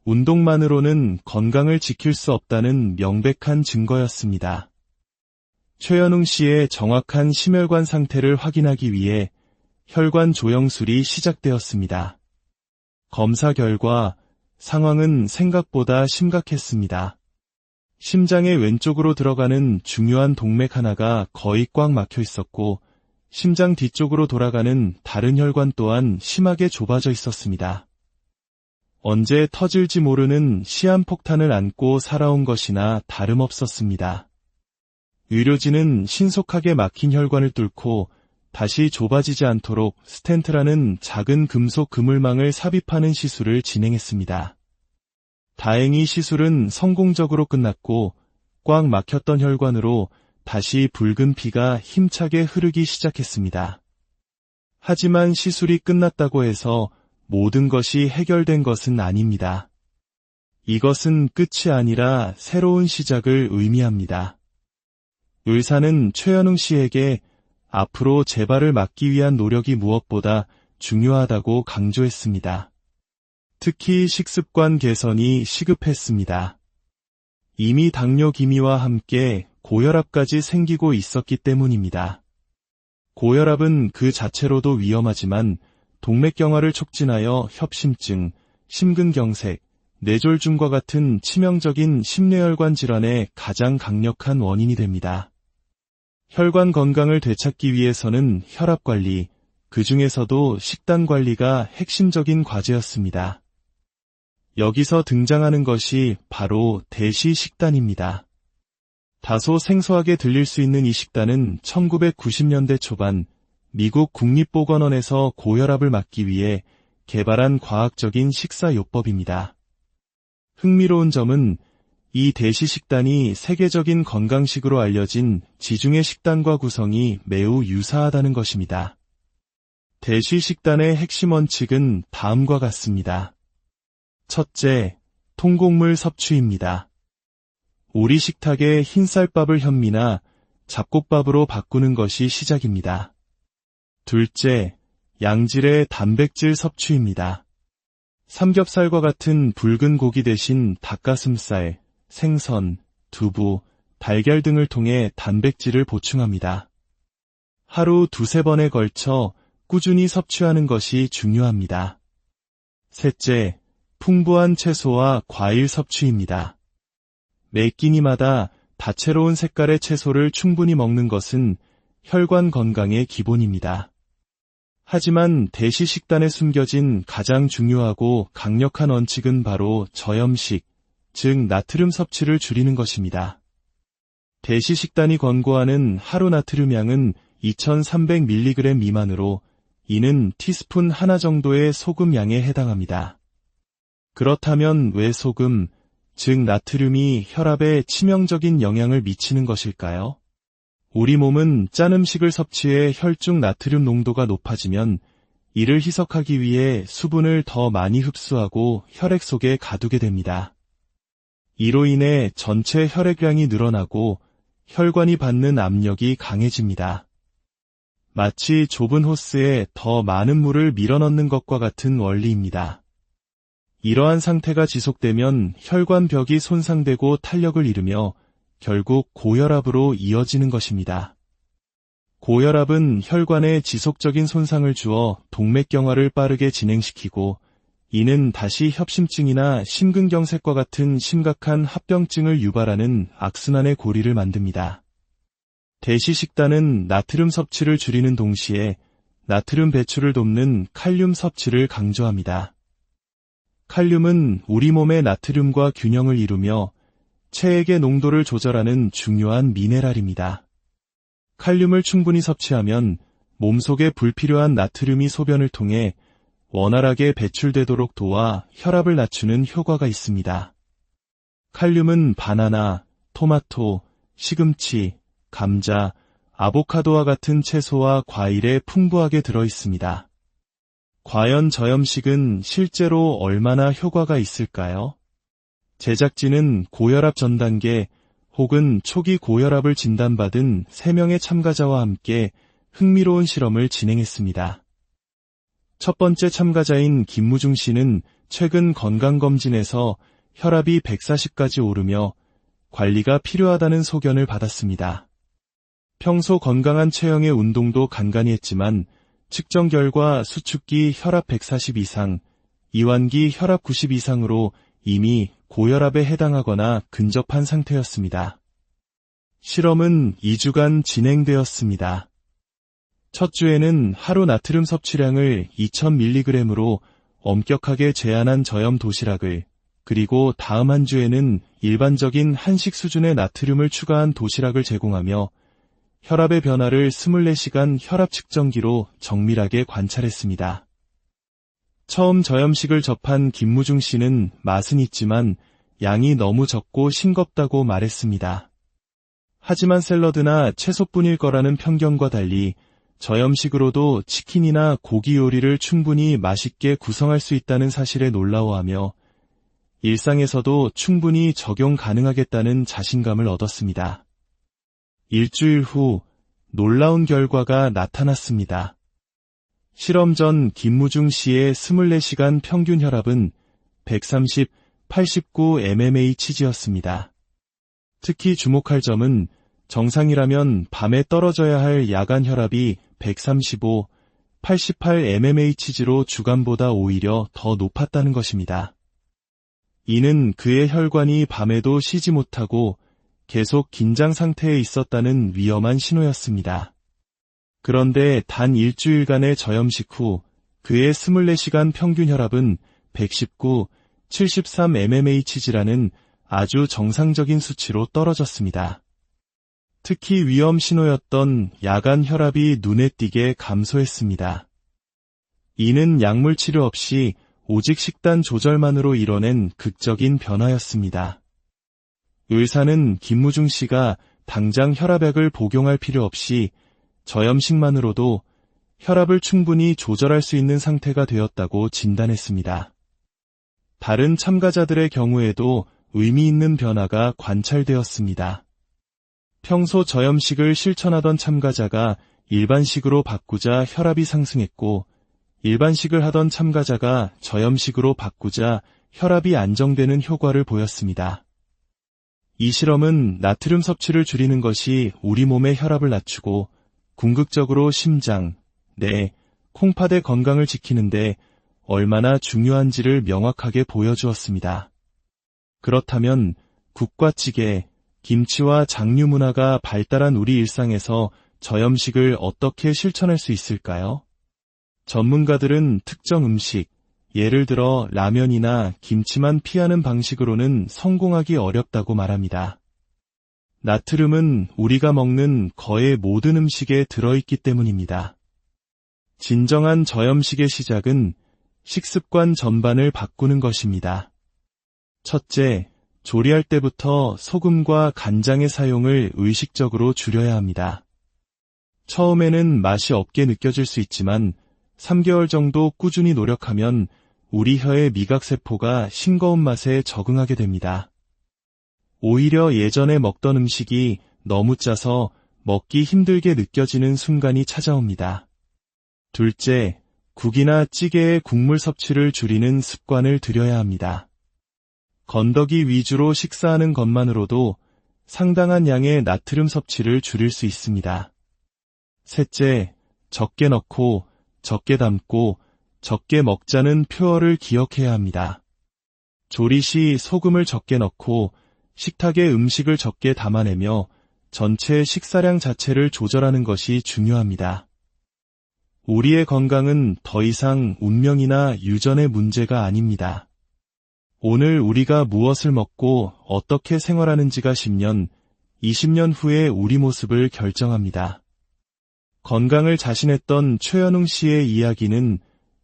운동만으로는 건강을 지킬 수 없다는 명백한 증거였습니다. 최현웅 씨의 정확한 심혈관 상태를 확인하기 위해 혈관 조영술이 시작되었습니다. 검사 결과 상황은 생각보다 심각했습니다. 심장의 왼쪽으로 들어가는 중요한 동맥 하나가 거의 꽉 막혀 있었고 심장 뒤쪽으로 돌아가는 다른 혈관 또한 심하게 좁아져 있었습니다. 언제 터질지 모르는 시한폭탄을 안고 살아온 것이나 다름없었습니다. 의료진은 신속하게 막힌 혈관을 뚫고 다시 좁아지지 않도록 스텐트라는 작은 금속 그물망을 삽입하는 시술을 진행했습니다. 다행히 시술은 성공적으로 끝났고 꽉 막혔던 혈관으로 다시 붉은 피가 힘차게 흐르기 시작했습니다. 하지만 시술이 끝났다고 해서 모든 것이 해결된 것은 아닙니다. 이것은 끝이 아니라 새로운 시작을 의미합니다. 의사는 최현웅 씨에게 앞으로 재발을 막기 위한 노력이 무엇보다 중요하다고 강조했습니다. 특히 식습관 개선이 시급했습니다. 이미 당뇨 기미와 함께 고혈압까지 생기고 있었기 때문입니다. 고혈압은 그 자체로도 위험하지만 동맥경화를 촉진하여 협심증, 심근경색, 뇌졸중과 같은 치명적인 심뇌혈관 질환의 가장 강력한 원인이 됩니다. 혈관 건강을 되찾기 위해서는 혈압 관리, 그 중에서도 식단 관리가 핵심적인 과제였습니다. 여기서 등장하는 것이 바로 대시 식단입니다. 다소 생소하게 들릴 수 있는 이 식단은 1990년대 초반 미국 국립보건원에서 고혈압을 막기 위해 개발한 과학적인 식사요법입니다. 흥미로운 점은 이 대시 식단이 세계적인 건강식으로 알려진 지중해 식단과 구성이 매우 유사하다는 것입니다. 대시 식단의 핵심 원칙은 다음과 같습니다. 첫째, 통곡물 섭취입니다. 우리 식탁의 흰쌀밥을 현미나 잡곡밥으로 바꾸는 것이 시작입니다. 둘째, 양질의 단백질 섭취입니다. 삼겹살과 같은 붉은 고기 대신 닭가슴살, 생선, 두부, 달걀 등을 통해 단백질을 보충합니다. 하루 두세 번에 걸쳐 꾸준히 섭취하는 것이 중요합니다. 셋째, 풍부한 채소와 과일 섭취입니다. 매 끼니마다 다채로운 색깔의 채소를 충분히 먹는 것은 혈관 건강의 기본입니다. 하지만 대시 식단에 숨겨진 가장 중요하고 강력한 원칙은 바로 저염식, 즉 나트륨 섭취를 줄이는 것입니다. 대시 식단이 권고하는 하루 나트륨 양은 2300mg 미만으로 이는 티스푼 하나 정도의 소금 양에 해당합니다. 그렇다면 왜 소금, 즉 나트륨이 혈압에 치명적인 영향을 미치는 것일까요? 우리 몸은 짠 음식을 섭취해 혈중 나트륨 농도가 높아지면 이를 희석하기 위해 수분을 더 많이 흡수하고 혈액 속에 가두게 됩니다. 이로 인해 전체 혈액량이 늘어나고 혈관이 받는 압력이 강해집니다. 마치 좁은 호스에 더 많은 물을 밀어넣는 것과 같은 원리입니다. 이러한 상태가 지속되면 혈관벽이 손상되고 탄력을 잃으며 결국 고혈압으로 이어지는 것입니다. 고혈압은 혈관에 지속적인 손상을 주어 동맥경화를 빠르게 진행시키고 이는 다시 협심증이나 심근경색과 같은 심각한 합병증을 유발하는 악순환의 고리를 만듭니다. 대시 식단은 나트륨 섭취를 줄이는 동시에 나트륨 배출을 돕는 칼륨 섭취를 강조합니다. 칼륨은 우리 몸의 나트륨과 균형을 이루며 체액의 농도를 조절하는 중요한 미네랄입니다. 칼륨을 충분히 섭취하면 몸속에 불필요한 나트륨이 소변을 통해 원활하게 배출되도록 도와 혈압을 낮추는 효과가 있습니다. 칼륨은 바나나, 토마토, 시금치, 감자, 아보카도와 같은 채소와 과일에 풍부하게 들어 있습니다. 과연 저염식은 실제로 얼마나 효과가 있을까요? 제작진은 고혈압 전 단계 혹은 초기 고혈압을 진단받은 3명의 참가자와 함께 흥미로운 실험을 진행했습니다. 첫 번째 참가자인 김무중 씨는 최근 건강검진에서 혈압이 140까지 오르며 관리가 필요하다는 소견을 받았습니다. 평소 건강한 체형의 운동도 간간히 했지만 측정 결과 수축기 혈압 140 이상, 이완기 혈압 90 이상으로 이미 고혈압에 해당하거나 근접한 상태였습니다. 실험은 2주간 진행되었습니다. 첫 주에는 하루 나트륨 섭취량을 2000mg으로 엄격하게 제한한 저염 도시락을, 그리고 다음 한 주에는 일반적인 한식 수준의 나트륨을 추가한 도시락을 제공하며 혈압의 변화를 24시간 혈압 측정기로 정밀하게 관찰했습니다. 처음 저염식을 접한 김무중 씨는 맛은 있지만 양이 너무 적고 싱겁다고 말했습니다. 하지만 샐러드나 채소뿐일 거라는 편견과 달리 저염식으로도 치킨이나 고기 요리를 충분히 맛있게 구성할 수 있다는 사실에 놀라워하며 일상에서도 충분히 적용 가능하겠다는 자신감을 얻었습니다. 일주일 후 놀라운 결과가 나타났습니다. 실험 전 김무중 씨의 24시간 평균 혈압은 130, 89 mmHg였습니다. 특히 주목할 점은 정상이라면 밤에 떨어져야 할 야간 혈압이 135, 88 mmHg로 주간보다 오히려 더 높았다는 것입니다. 이는 그의 혈관이 밤에도 쉬지 못하고 계속 긴장 상태에 있었다는 위험한 신호였습니다. 그런데 단 일주일간의 저염식 후 그의 24시간 평균 혈압은 119, 73 mmHg라는 아주 정상적인 수치로 떨어졌습니다. 특히 위험 신호였던 야간 혈압이 눈에 띄게 감소했습니다. 이는 약물 치료 없이 오직 식단 조절만으로 이뤄낸 극적인 변화였습니다. 의사는 김무중 씨가 당장 혈압약을 복용할 필요 없이 저염식만으로도 혈압을 충분히 조절할 수 있는 상태가 되었다고 진단했습니다. 다른 참가자들의 경우에도 의미 있는 변화가 관찰되었습니다. 평소 저염식을 실천하던 참가자가 일반식으로 바꾸자 혈압이 상승했고, 일반식을 하던 참가자가 저염식으로 바꾸자 혈압이 안정되는 효과를 보였습니다. 이 실험은 나트륨 섭취를 줄이는 것이 우리 몸의 혈압을 낮추고 궁극적으로 심장, 뇌, 콩팥의 건강을 지키는데 얼마나 중요한지를 명확하게 보여주었습니다. 그렇다면 국과 찌개, 김치와 장류 문화가 발달한 우리 일상에서 저염식을 어떻게 실천할 수 있을까요? 전문가들은 특정 음식, 예를 들어 라면이나 김치만 피하는 방식으로는 성공하기 어렵다고 말합니다. 나트륨은 우리가 먹는 거의 모든 음식에 들어있기 때문입니다. 진정한 저염식의 시작은 식습관 전반을 바꾸는 것입니다. 첫째, 조리할 때부터 소금과 간장의 사용을 의식적으로 줄여야 합니다. 처음에는 맛이 없게 느껴질 수 있지만 3개월 정도 꾸준히 노력하면 우리 혀의 미각세포가 싱거운 맛에 적응하게 됩니다. 오히려 예전에 먹던 음식이 너무 짜서 먹기 힘들게 느껴지는 순간이 찾아옵니다. 둘째, 국이나 찌개의 국물 섭취를 줄이는 습관을 들여야 합니다. 건더기 위주로 식사하는 것만으로도 상당한 양의 나트륨 섭취를 줄일 수 있습니다. 셋째, 적게 넣고 적게 담고 적게 먹자는 표어를 기억해야 합니다. 조리 시 소금을 적게 넣고 식탁에 음식을 적게 담아내며 전체 식사량 자체를 조절하는 것이 중요합니다. 우리의 건강은 더 이상 운명이나 유전의 문제가 아닙니다. 오늘 우리가 무엇을 먹고 어떻게 생활하는지가 10년, 20년 후의 우리 모습을 결정합니다. 건강을 자신했던 최현웅 씨의 이야기는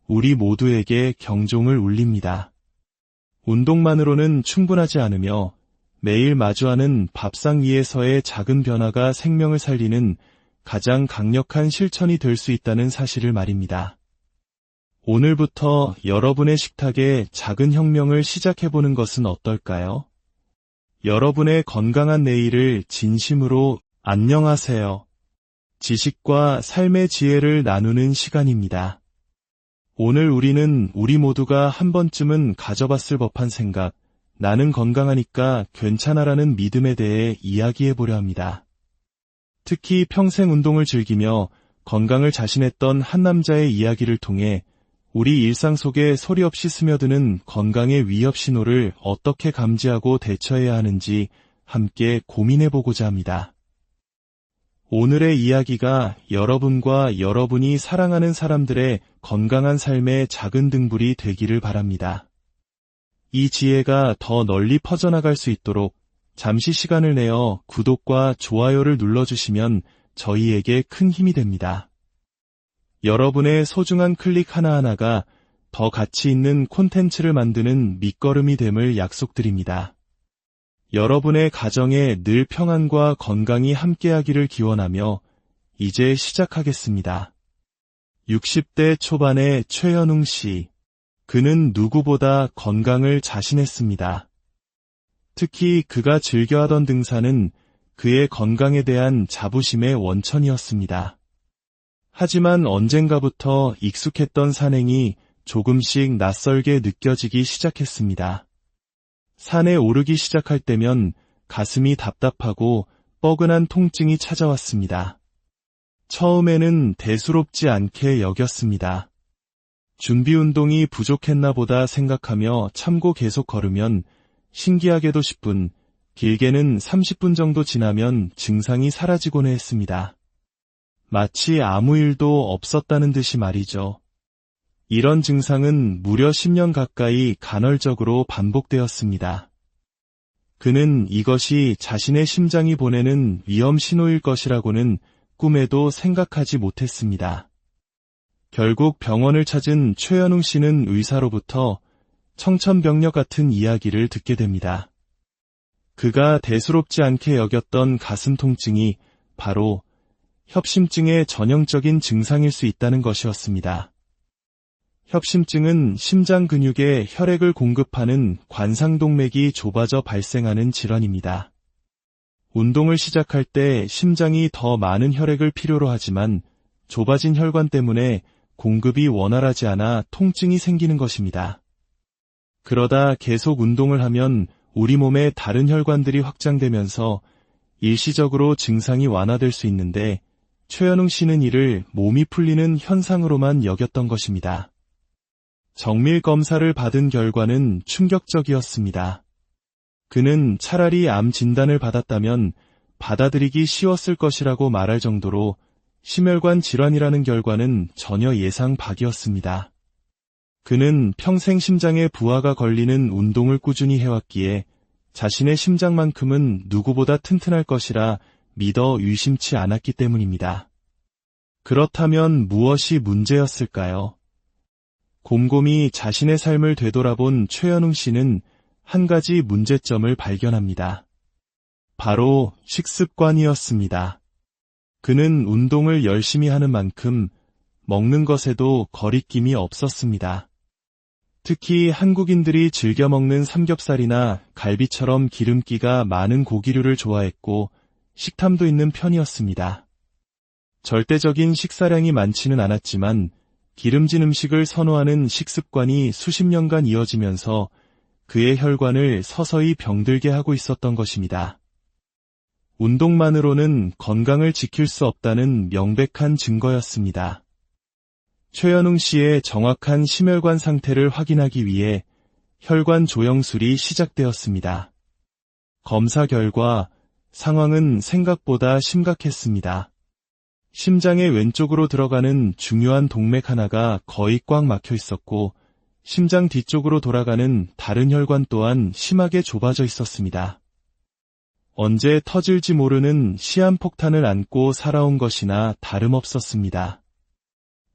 우리 모두에게 경종을 울립니다. 운동만으로는 충분하지 않으며 매일 마주하는 밥상 위에서의 작은 변화가 생명을 살리는 가장 강력한 실천이 될 수 있다는 사실을 말입니다. 오늘부터 여러분의 식탁에 작은 혁명을 시작해보는 것은 어떨까요? 여러분의 건강한 내일을 진심으로 안녕하세요. 지식과 삶의 지혜를 나누는 시간입니다. 오늘 우리는 우리 모두가 한 번쯤은 가져봤을 법한 생각, 나는 건강하니까 괜찮아라는 믿음에 대해 이야기해보려 합니다. 특히 평생 운동을 즐기며 건강을 자신했던 한 남자의 이야기를 통해 우리 일상 속에 소리 없이 스며드는 건강의 위협 신호를 어떻게 감지하고 대처해야 하는지 함께 고민해보고자 합니다. 오늘의 이야기가 여러분과 여러분이 사랑하는 사람들의 건강한 삶의 작은 등불이 되기를 바랍니다. 이 지혜가 더 널리 퍼져나갈 수 있도록 잠시 시간을 내어 구독과 좋아요를 눌러주시면 저희에게 큰 힘이 됩니다. 여러분의 소중한 클릭 하나하나가 더 가치 있는 콘텐츠를 만드는 밑거름이 됨을 약속드립니다. 여러분의 가정에 늘 평안과 건강이 함께하기를 기원하며 이제 시작하겠습니다. 60대 초반의 최현웅 씨. 그는 누구보다 건강을 자신했습니다. 특히 그가 즐겨하던 등산은 그의 건강에 대한 자부심의 원천이었습니다. 하지만 언젠가부터 익숙했던 산행이 조금씩 낯설게 느껴지기 시작했습니다. 산에 오르기 시작할 때면 가슴이 답답하고 뻐근한 통증이 찾아왔습니다. 처음에는 대수롭지 않게 여겼습니다. 준비 운동이 부족했나 보다 생각하며 참고 계속 걸으면 신기하게도 10분, 길게는 30분 정도 지나면 증상이 사라지곤 했습니다. 마치 아무 일도 없었다는 듯이 말이죠. 이런 증상은 무려 10년 가까이 간헐적으로 반복되었습니다. 그는 이것이 자신의 심장이 보내는 위험 신호일 것이라고는 꿈에도 생각하지 못했습니다. 결국 병원을 찾은 최현웅 씨는 의사로부터 청천벽력 같은 이야기를 듣게 됩니다. 그가 대수롭지 않게 여겼던 가슴 통증이 바로 협심증의 전형적인 증상일 수 있다는 것이었습니다. 협심증은 심장 근육에 혈액을 공급하는 관상동맥이 좁아져 발생하는 질환입니다. 운동을 시작할 때 심장이 더 많은 혈액을 필요로 하지만 좁아진 혈관 때문에 공급이 원활하지 않아 통증이 생기는 것입니다. 그러다 계속 운동을 하면 우리 몸의 다른 혈관들이 확장되면서 일시적으로 증상이 완화될 수 있는데 최현웅 씨는 이를 몸이 풀리는 현상으로만 여겼던 것입니다. 정밀 검사를 받은 결과는 충격적이었습니다. 그는 차라리 암 진단을 받았다면 받아들이기 쉬웠을 것이라고 말할 정도로 심혈관 질환이라는 결과는 전혀 예상 밖이었습니다. 그는 평생 심장에 부하가 걸리는 운동을 꾸준히 해왔기에 자신의 심장만큼은 누구보다 튼튼할 것이라 믿어 의심치 않았기 때문입니다. 그렇다면 무엇이 문제였을까요? 곰곰이 자신의 삶을 되돌아본 최현웅 씨는 한 가지 문제점을 발견합니다. 바로 식습관이었습니다. 그는 운동을 열심히 하는 만큼 먹는 것에도 거리낌이 없었습니다. 특히 한국인들이 즐겨 먹는 삼겹살이나 갈비처럼 기름기가 많은 고기류를 좋아했고 식탐도 있는 편이었습니다. 절대적인 식사량이 많지는 않았지만 기름진 음식을 선호하는 식습관이 수십 년간 이어지면서 그의 혈관을 서서히 병들게 하고 있었던 것입니다. 운동만으로는 건강을 지킬 수 없다는 명백한 증거였습니다. 최현웅 씨의 정확한 심혈관 상태를 확인하기 위해 혈관 조영술이 시작되었습니다. 검사 결과 상황은 생각보다 심각했습니다. 심장의 왼쪽으로 들어가는 중요한 동맥 하나가 거의 꽉 막혀 있었고 심장 뒤쪽으로 돌아가는 다른 혈관 또한 심하게 좁아져 있었습니다. 언제 터질지 모르는 시한폭탄을 안고 살아온 것이나 다름없었습니다.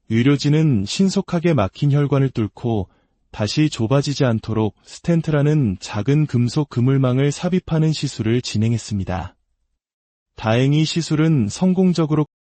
의료진은 신속하게 막힌 혈관을 뚫고 다시 좁아지지 않도록 스텐트라는 작은 금속 그물망을 삽입하는 시술을 진행했습니다. 다행히 시술은 성공적으로